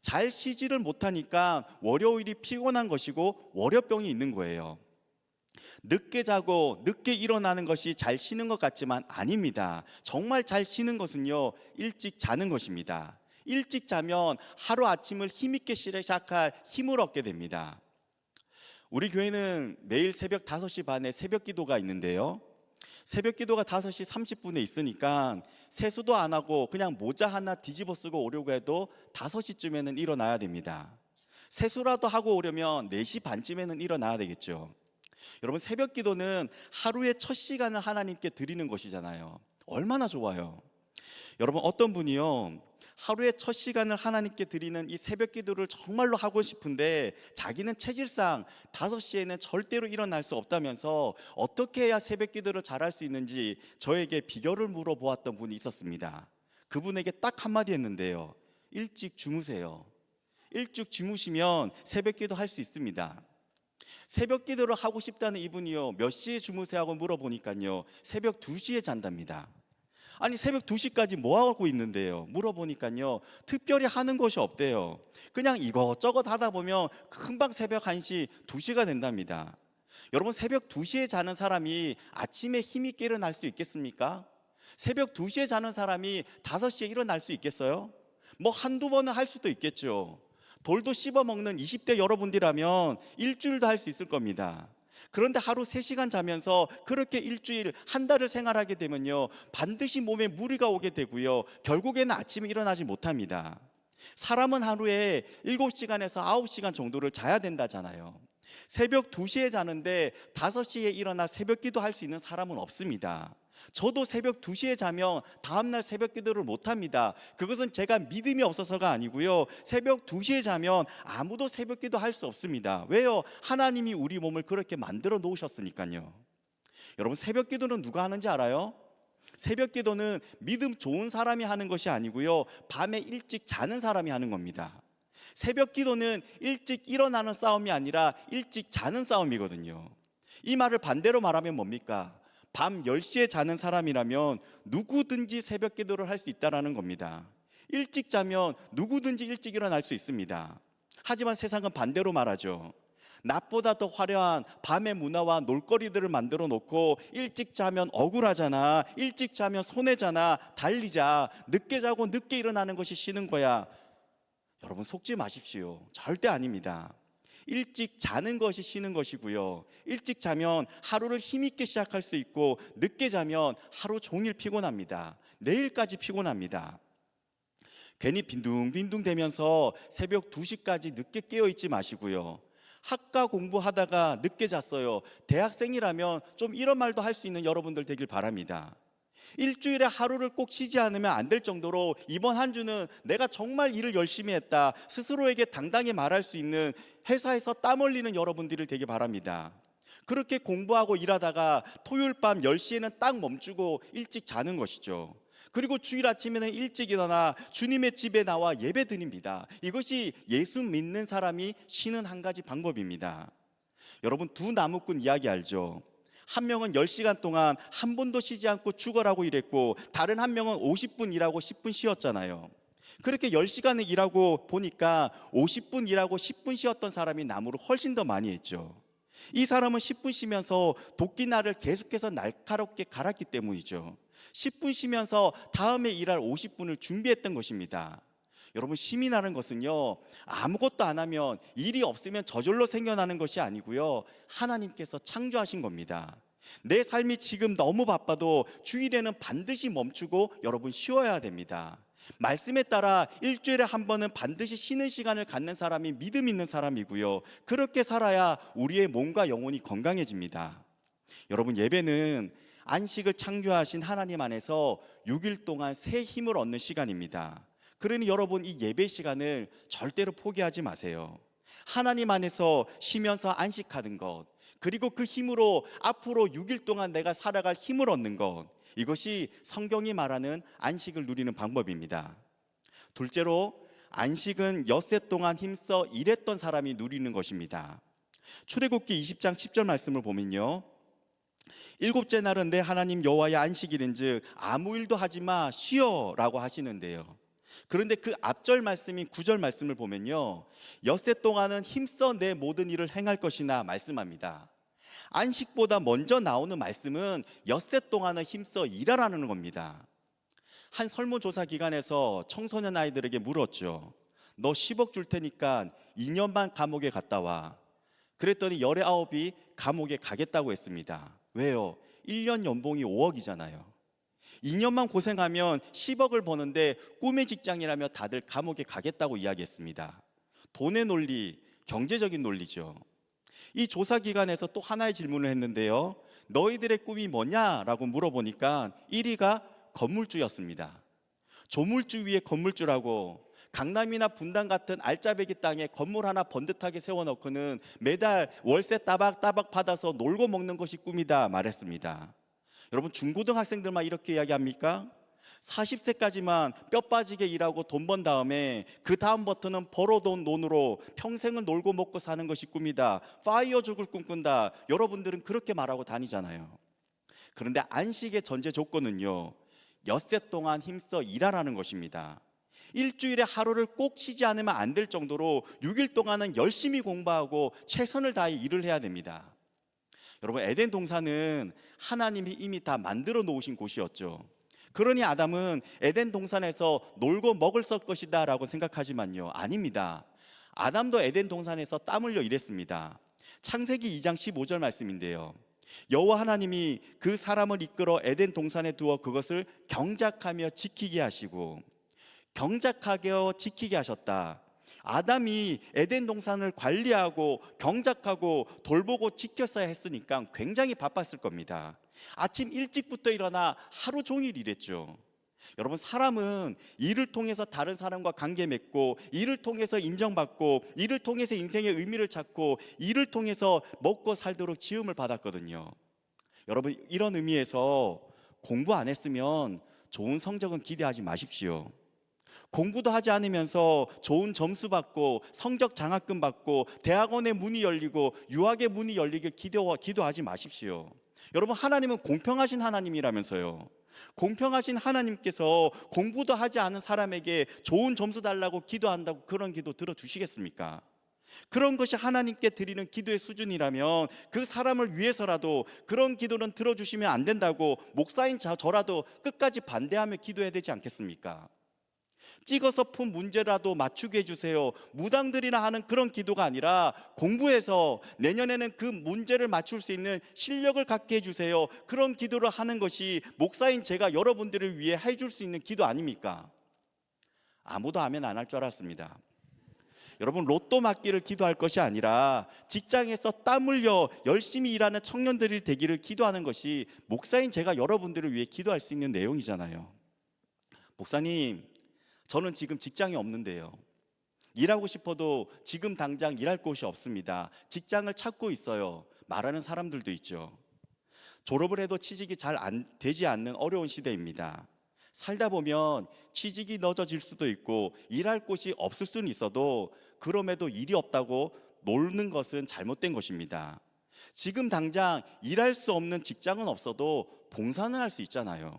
잘 쉬지를 못하니까 월요일이 피곤한 것이고 월요병이 있는 거예요. 늦게 자고 늦게 일어나는 것이 잘 쉬는 것 같지만 아닙니다. 정말 잘 쉬는 것은요, 일찍 자는 것입니다. 일찍 자면 하루 아침을 힘있게 시작할 힘을 얻게 됩니다. 우리 교회는 매일 새벽 5시 반에 새벽 기도가 있는데요, 새벽 기도가 5시 30분에 있으니까 세수도 안 하고 그냥 모자 하나 뒤집어 쓰고 오려고 해도 5시쯤에는 일어나야 됩니다. 세수라도 하고 오려면 4시 반쯤에는 일어나야 되겠죠. 여러분, 새벽 기도는 하루의 첫 시간을 하나님께 드리는 것이잖아요. 얼마나 좋아요. 여러분, 어떤 분이요, 하루의 첫 시간을 하나님께 드리는 이 새벽 기도를 정말로 하고 싶은데 자기는 체질상 5시에는 절대로 일어날 수 없다면서 어떻게 해야 새벽 기도를 잘할 수 있는지 저에게 비결을 물어보았던 분이 있었습니다. 그분에게 딱 한마디 했는데요, 일찍 주무세요. 일찍 주무시면 새벽 기도 할 수 있습니다. 새벽 기도를 하고 싶다는 이분이요, 몇 시에 주무세요 하고 물어보니까요, 새벽 2시에 잔답니다. 아니, 새벽 2시까지 뭐 하고 있는데요? 물어보니까요, 특별히 하는 것이 없대요. 그냥 이것저것 하다 보면 금방 새벽 1시, 2시가 된답니다. 여러분, 새벽 2시에 자는 사람이 아침에 힘있게 일어날 수 있겠습니까? 새벽 2시에 자는 사람이 5시에 일어날 수 있겠어요? 뭐 한두 번은 할 수도 있겠죠. 돌도 씹어 먹는 20대 여러분들이라면 일주일도 할 수 있을 겁니다. 그런데 하루 3시간 자면서 그렇게 일주일, 한 달을 생활하게 되면요, 반드시 몸에 무리가 오게 되고요, 결국에는 아침에 일어나지 못합니다. 사람은 하루에 7시간에서 9시간 정도를 자야 된다잖아요. 새벽 2시에 자는데 5시에 일어나 새벽 기도할 수 있는 사람은 없습니다. 저도 새벽 2시에 자면 다음날 새벽 기도를 못합니다. 그것은 제가 믿음이 없어서가 아니고요, 새벽 2시에 자면 아무도 새벽 기도 할 수 없습니다. 왜요? 하나님이 우리 몸을 그렇게 만들어 놓으셨으니까요. 여러분, 새벽 기도는 누가 하는지 알아요? 새벽 기도는 믿음 좋은 사람이 하는 것이 아니고요, 밤에 일찍 자는 사람이 하는 겁니다. 새벽 기도는 일찍 일어나는 싸움이 아니라 일찍 자는 싸움이거든요. 이 말을 반대로 말하면 뭡니까? 밤 10시에 자는 사람이라면 누구든지 새벽 기도를 할 수 있다는 겁니다. 일찍 자면 누구든지 일찍 일어날 수 있습니다. 하지만 세상은 반대로 말하죠. 낮보다 더 화려한 밤의 문화와 놀거리들을 만들어 놓고, 일찍 자면 억울하잖아, 일찍 자면 손해잖아, 달리자, 늦게 자고 늦게 일어나는 것이 쉬는 거야. 여러분, 속지 마십시오. 절대 아닙니다. 일찍 자는 것이 쉬는 것이고요, 일찍 자면 하루를 힘있게 시작할 수 있고, 늦게 자면 하루 종일 피곤합니다. 내일까지 피곤합니다. 괜히 빈둥빈둥 대면서 새벽 2시까지 늦게 깨어 있지 마시고요, 학과 공부하다가 늦게 잤어요, 대학생이라면 좀 이런 말도 할 수 있는 여러분들 되길 바랍니다. 일주일에 하루를 꼭 쉬지 않으면 안 될 정도로 이번 한 주는 내가 정말 일을 열심히 했다, 스스로에게 당당히 말할 수 있는, 회사에서 땀 흘리는 여러분들이 되길 바랍니다. 그렇게 공부하고 일하다가 토요일 밤 10시에는 딱 멈추고 일찍 자는 것이죠. 그리고 주일 아침에는 일찍 일어나 주님의 집에 나와 예배 드립니다. 이것이 예수 믿는 사람이 쉬는 한 가지 방법입니다. 여러분, 두 나무꾼 이야기 알죠? 한 명은 10시간 동안 한 번도 쉬지 않고 죽어라고 일했고, 다른 한 명은 50분 일하고 10분 쉬었잖아요. 그렇게 10시간을 일하고 보니까 50분 일하고 10분 쉬었던 사람이 나무를 훨씬 더 많이 했죠. 이 사람은 10분 쉬면서 도끼날을 계속해서 날카롭게 갈았기 때문이죠. 10분 쉬면서 다음에 일할 50분을 준비했던 것입니다. 여러분, 쉼이라는 것은요, 아무것도 안 하면, 일이 없으면 저절로 생겨나는 것이 아니고요, 하나님께서 창조하신 겁니다. 내 삶이 지금 너무 바빠도 주일에는 반드시 멈추고 여러분 쉬어야 됩니다. 말씀에 따라 일주일에 한 번은 반드시 쉬는 시간을 갖는 사람이 믿음 있는 사람이고요, 그렇게 살아야 우리의 몸과 영혼이 건강해집니다. 여러분, 예배는 안식을 창조하신 하나님 안에서 6일 동안 새 힘을 얻는 시간입니다. 그러니 여러분, 이 예배 시간을 절대로 포기하지 마세요. 하나님 안에서 쉬면서 안식하는 것, 그리고 그 힘으로 앞으로 6일 동안 내가 살아갈 힘을 얻는 것, 이것이 성경이 말하는 안식을 누리는 방법입니다. 둘째로, 안식은 엿새 동안 힘써 일했던 사람이 누리는 것입니다. 출애굽기 20장 10절 말씀을 보면요, 일곱째 날은 내 하나님 여호와의 안식일인즉 아무 일도 하지 마, 쉬어라고 하시는데요. 그런데 그 앞절 말씀인 9절 말씀을 보면요, 엿새 동안은 힘써 내 모든 일을 행할 것이나 말씀합니다. 안식보다 먼저 나오는 말씀은 엿새 동안은 힘써 일하라는 겁니다. 한 설문조사 기관에서 청소년 아이들에게 물었죠. 너 10억 줄 테니까 2년만 감옥에 갔다 와. 그랬더니 19이 감옥에 가겠다고 했습니다. 왜요? 1년 연봉이 5억이잖아요. 2년만 고생하면 10억을 버는데 꿈의 직장이라며 다들 감옥에 가겠다고 이야기했습니다. 돈의 논리, 경제적인 논리죠. 이 조사기관에서 또 하나의 질문을 했는데요, 너희들의 꿈이 뭐냐라고 물어보니까 1위가 건물주였습니다. 조물주 위에 건물주라고, 강남이나 분당 같은 알짜배기 땅에 건물 하나 번듯하게 세워놓고는 매달 월세 따박따박 받아서 놀고 먹는 것이 꿈이다 말했습니다. 여러분, 중고등학생들만 이렇게 이야기합니까? 40세까지만 뼈 빠지게 일하고 돈 번 다음에 그 다음부터는 벌어돈 돈으로 평생은 놀고 먹고 사는 것이 꿈이다, 파이어족을 꿈꾼다, 여러분들은 그렇게 말하고 다니잖아요. 그런데 안식의 전제 조건은요, 엿새 동안 힘써 일하라는 것입니다. 일주일에 하루를 꼭 쉬지 않으면 안 될 정도로 6일 동안은 열심히 공부하고 최선을 다해 일을 해야 됩니다. 여러분, 에덴 동산은 하나님이 이미 다 만들어 놓으신 곳이었죠. 그러니 아담은 에덴 동산에서 놀고 먹을 것이다 라고 생각하지만요, 아닙니다. 아담도 에덴 동산에서 땀 흘려 일했습니다. 창세기 2장 15절 말씀인데요, 여호와 하나님이 그 사람을 이끌어 에덴 동산에 두어 그것을 경작하며 지키게 하시고, 경작하게 지키게 하셨다. 아담이 에덴 동산을 관리하고 경작하고 돌보고 지켰어야 했으니까 굉장히 바빴을 겁니다. 아침 일찍부터 일어나 하루 종일 일했죠. 여러분, 사람은 일을 통해서 다른 사람과 관계 맺고, 일을 통해서 인정받고, 일을 통해서 인생의 의미를 찾고, 일을 통해서 먹고 살도록 지음을 받았거든요. 여러분, 이런 의미에서 공부 안 했으면 좋은 성적은 기대하지 마십시오. 공부도 하지 않으면서 좋은 점수 받고 성적 장학금 받고 대학원의 문이 열리고 유학의 문이 열리길 기도하지 마십시오. 여러분, 하나님은 공평하신 하나님이라면서요. 공평하신 하나님께서 공부도 하지 않은 사람에게 좋은 점수 달라고 기도한다고 그런 기도 들어주시겠습니까? 그런 것이 하나님께 드리는 기도의 수준이라면 그 사람을 위해서라도 그런 기도는 들어주시면 안 된다고 목사인 저라도 끝까지 반대하며 기도해야 되지 않겠습니까? 찍어서 푼 문제라도 맞추게 해주세요, 무당들이나 하는 그런 기도가 아니라 공부해서 내년에는 그 문제를 맞출 수 있는 실력을 갖게 해주세요, 그런 기도를 하는 것이 목사인 제가 여러분들을 위해 해줄 수 있는 기도 아닙니까? 아무도 아멘 안 할 줄 알았습니다. 여러분, 로또 맞기를 기도할 것이 아니라 직장에서 땀 흘려 열심히 일하는 청년들이 되기를 기도하는 것이 목사인 제가 여러분들을 위해 기도할 수 있는 내용이잖아요. 목사님, 저는 지금 직장이 없는데요, 일하고 싶어도 지금 당장 일할 곳이 없습니다, 직장을 찾고 있어요, 말하는 사람들도 있죠. 졸업을 해도 취직이 잘 되지 않는 어려운 시대입니다. 살다 보면 취직이 늦어질 수도 있고 일할 곳이 없을 수는 있어도 그럼에도 일이 없다고 노는 것은 잘못된 것입니다. 지금 당장 일할 수 없는 직장은 없어도 봉사는 할 수 있잖아요.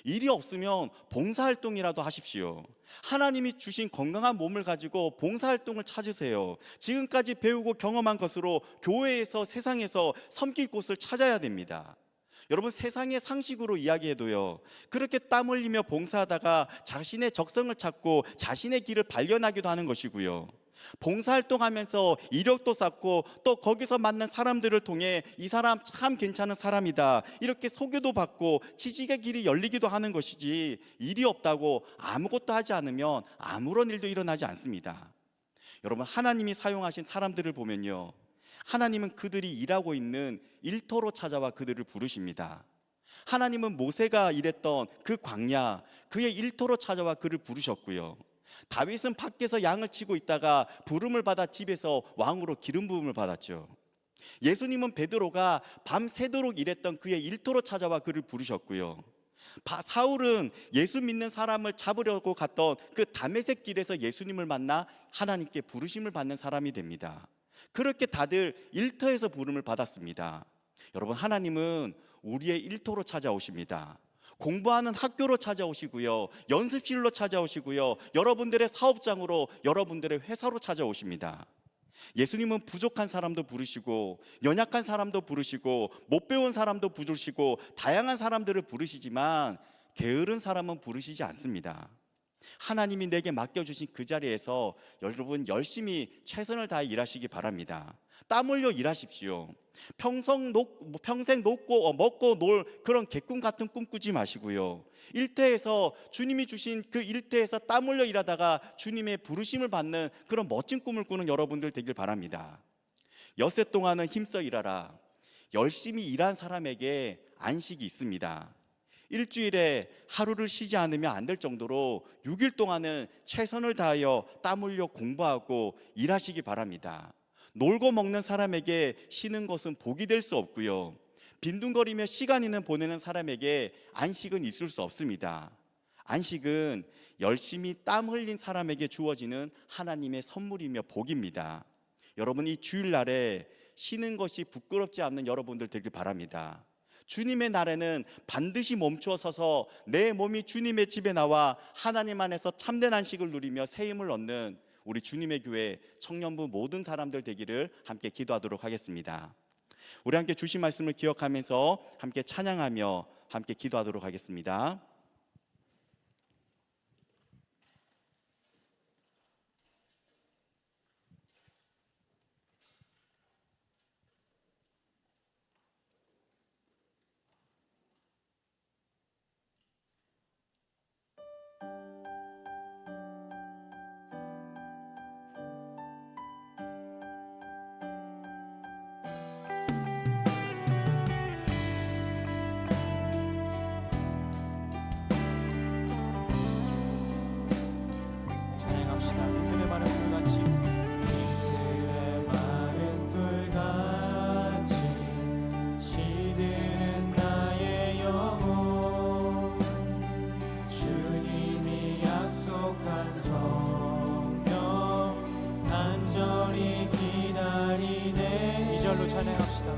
일이 없으면 봉사활동이라도 하십시오. 하나님이 주신 건강한 몸을 가지고 봉사활동을 찾으세요. 지금까지 배우고 경험한 것으로 교회에서 세상에서 섬길 곳을 찾아야 됩니다. 여러분, 세상의 상식으로 이야기해도요, 그렇게 땀 흘리며 봉사하다가 자신의 적성을 찾고 자신의 길을 발견하기도 하는 것이고요, 봉사활동하면서 이력도 쌓고 또 거기서 만난 사람들을 통해 이 사람 참 괜찮은 사람이다 이렇게 소개도 받고 취직의 길이 열리기도 하는 것이지, 일이 없다고 아무것도 하지 않으면 아무런 일도 일어나지 않습니다. 여러분, 하나님이 사용하신 사람들을 보면요, 하나님은 그들이 일하고 있는 일터로 찾아와 그들을 부르십니다. 하나님은 모세가 일했던 그 광야, 그의 일터로 찾아와 그를 부르셨고요, 다윗은 밖에서 양을 치고 있다가 부름을 받아 집에서 왕으로 기름 부음을 받았죠. 예수님은 베드로가 밤새도록 일했던 그의 일터로 찾아와 그를 부르셨고요, 사울은 예수 믿는 사람을 잡으려고 갔던 그 다메섹 길에서 예수님을 만나 하나님께 부르심을 받는 사람이 됩니다. 그렇게 다들 일터에서 부름을 받았습니다. 여러분, 하나님은 우리의 일터로 찾아오십니다. 공부하는 학교로 찾아오시고요, 연습실로 찾아오시고요, 여러분들의 사업장으로, 여러분들의 회사로 찾아오십니다. 예수님은 부족한 사람도 부르시고 연약한 사람도 부르시고 못 배운 사람도 부르시고 다양한 사람들을 부르시지만 게으른 사람은 부르시지 않습니다. 하나님이 내게 맡겨주신 그 자리에서 여러분 열심히 최선을 다해 일하시기 바랍니다. 땀 흘려 일하십시오. 평생 먹고 놀 그런 개꿈 같은 꿈 꾸지 마시고요, 일터에서 주님이 주신 그 일터에서 땀 흘려 일하다가 주님의 부르심을 받는 그런 멋진 꿈을 꾸는 여러분들 되길 바랍니다. 엿새 동안은 힘써 일하라. 열심히 일한 사람에게 안식이 있습니다. 일주일에 하루를 쉬지 않으면 안 될 정도로 6일 동안은 최선을 다하여 땀 흘려 공부하고 일하시기 바랍니다. 놀고 먹는 사람에게 쉬는 것은 복이 될 수 없고요, 빈둥거리며 시간이는 보내는 사람에게 안식은 있을 수 없습니다. 안식은 열심히 땀 흘린 사람에게 주어지는 하나님의 선물이며 복입니다. 여러분, 이 주일날에 쉬는 것이 부끄럽지 않는 여러분들 되길 바랍니다. 주님의 날에는 반드시 멈추어 서서 내 몸이 주님의 집에 나와 하나님 안에서 참된 안식을 누리며 새 힘을 얻는 우리 주님의 교회 청년부 모든 사람들 되기를 함께 기도하도록 하겠습니다. 우리 함께 주신 말씀을 기억하면서 함께 찬양하며 함께 기도하도록 하겠습니다. 찬양합시다. 빈들의 마른 불같이, 빈들의 마른 불같이 시드는 나의 영혼, 주님이 약속한 성령 간절히 기다리네. 2절로 찬양합시다.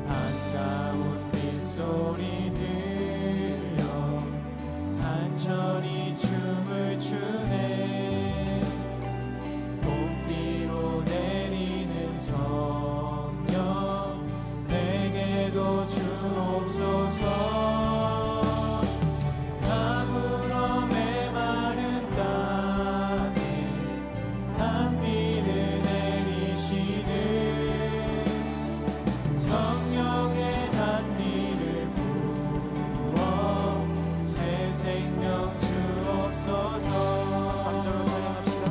반가운 빗소리 들려 산천이 춤을 추네. 봄비로 내리는 성령 내게도 주옵소서. 가물어 메마른 땅에 단비를 내리시듯 성령의 단비를 부어 새 생명 주옵소서. 3절로 찬양합시다.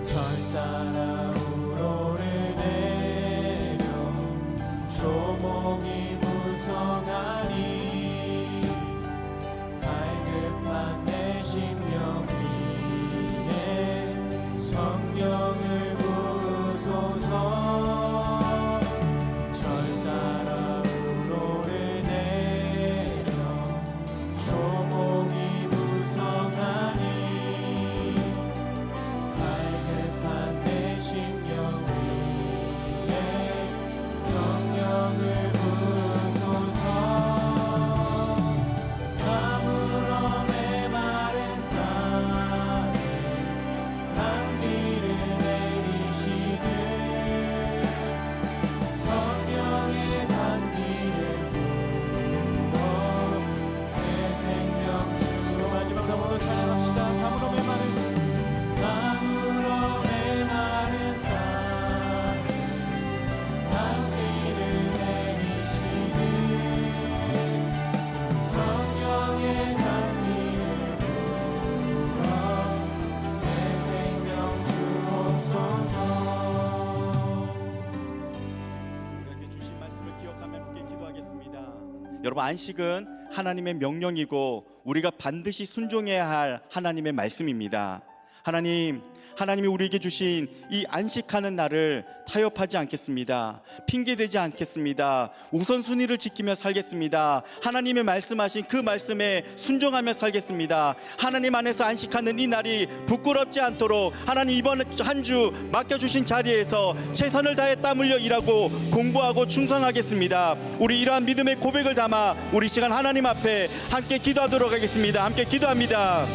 절 따라 우로를 내려 조목이 무성하니 갈급한 내 심령 위에 성령을 부으소서. 절 따라 우로를 내려 조목이 무성하니 갈급한 내 심령 위에 여러분, 안식은 하나님의 명령이고 우리가 반드시 순종해야 할 하나님의 말씀입니다. 하나님이 우리에게 주신 이 안식하는 날을 타협하지 않겠습니다. 핑계대지 않겠습니다. 우선순위를 지키며 살겠습니다. 하나님의 말씀하신 그 말씀에 순종하며 살겠습니다. 하나님 안에서 안식하는 이 날이 부끄럽지 않도록 하나님 이번 한 주 맡겨주신 자리에서 최선을 다해 땀 흘려 일하고 공부하고 충성하겠습니다. 우리 이러한 믿음의 고백을 담아 우리 시간 하나님 앞에 함께 기도하도록 하겠습니다. 함께 기도합니다.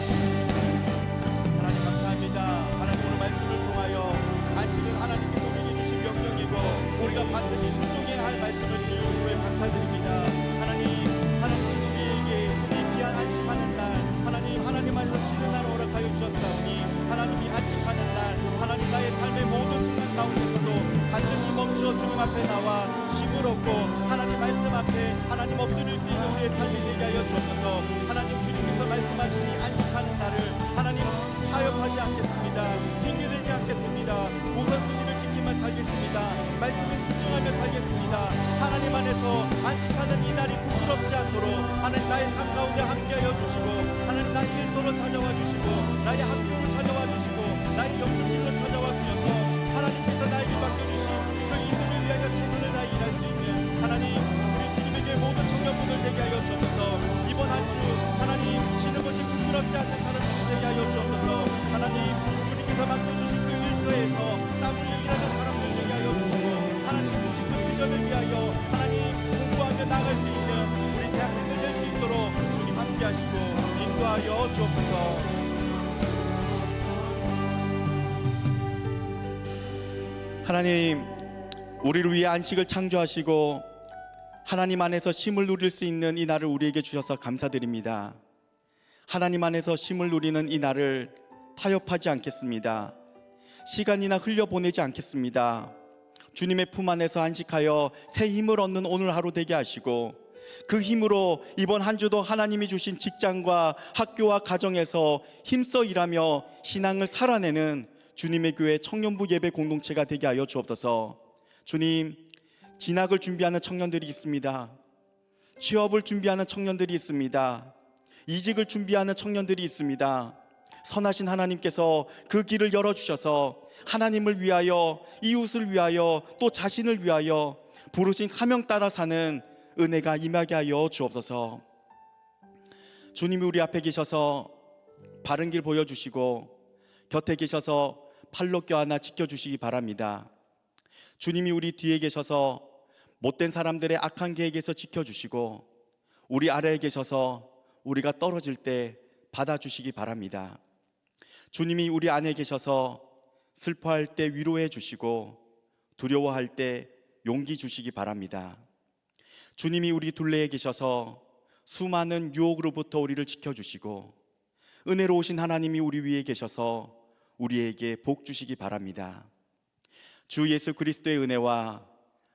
우리가 반드시 순종해야 할 말씀을 들려주심을 감사드립니다. 하나님께서 우리에게 이 귀한 안식하는 날, 하나님 안에서 쉬는 날을 허락하여 주셨사오니 하나님이 안식하는 날, 하나님 나의 삶의 모든 순간 가운데서도 반드시 멈추어 주님 앞에 나와 쉼을 얻고 하나님 말씀 앞에 하나님 엎드릴 수 있는 우리의 삶이 되게 하여 주옵소서. 하나님, 주님께서 말씀하시니 안식하는 날을 하나님 타협하지 않겠습니다. 핑계대지 않겠습니다. 우선순위를 지키며 살겠습니다. 말씀에 순종하며 살겠습니다. 하나님 안에서 안식하는 이 날이 부끄럽지 않도록 하나님 나의 삶 가운데 함께하여 주시고 하나님 나의 일터로 찾아와 주시고 나의 학교로 찾아와 주시고 나의 영수증으로 찾아와 주셔서 하나님께서 나에게 맡겨주신 그 일들을 위하여 최선을 다해 일할 수 있는 하나님, 우리 주님에게 모든 청년분들 되게 하여 주옵소서. 이번 한 주 하나님 쉬는 것이 부끄럽지 않는 사람들이 되게 하여 주옵소서. 하나님, 주님께서 맡겨주신 그 일터에서 땀 흘려 일하는 사람들 되게 하여 주시고 하나님 주신 그 비전을 위하여 하나님 공부하며 나아갈 수 있는 우리 대학생들 될 수 있도록 주님 함께 하시고 인도하여 주옵소서. 하나님, 우리를 위해 안식을 창조하시고 하나님 안에서 쉼을 누릴 수 있는 이 날을 우리에게 주셔서 감사드립니다. 하나님 안에서 쉼을 누리는 이 날을 타협하지 않겠습니다. 시간이나 흘려보내지 않겠습니다. 주님의 품 안에서 안식하여 새 힘을 얻는 오늘 하루 되게 하시고 그 힘으로 이번 한 주도 하나님이 주신 직장과 학교와 가정에서 힘써 일하며 신앙을 살아내는 주님의 교회 청년부 예배 공동체가 되게 하여 주옵소서. 주님, 진학을 준비하는 청년들이 있습니다. 취업을 준비하는 청년들이 있습니다. 이직을 준비하는 청년들이 있습니다. 선하신 하나님께서 그 길을 열어주셔서 하나님을 위하여, 이웃을 위하여, 또 자신을 위하여 부르신 사명 따라 사는 은혜가 임하게 하여 주옵소서. 주님이 우리 앞에 계셔서 바른 길 보여주시고 곁에 계셔서 팔로 껴안아 지켜주시기 바랍니다. 주님이 우리 뒤에 계셔서 못된 사람들의 악한 계획에서 지켜주시고 우리 아래에 계셔서 우리가 떨어질 때 받아주시기 바랍니다. 주님이 우리 안에 계셔서 슬퍼할 때 위로해 주시고 두려워할 때 용기 주시기 바랍니다. 주님이 우리 둘레에 계셔서 수많은 유혹으로부터 우리를 지켜주시고 은혜로우신 하나님이 우리 위에 계셔서 우리에게 복 주시기 바랍니다. 주 예수 그리스도의 은혜와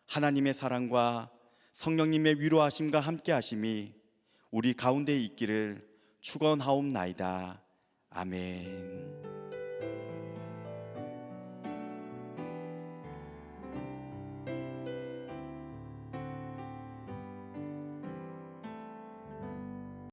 하나님의 사랑과 성령님의 위로하심과 함께하심이 우리 가운데 있기를 축원하옵나이다. 아멘.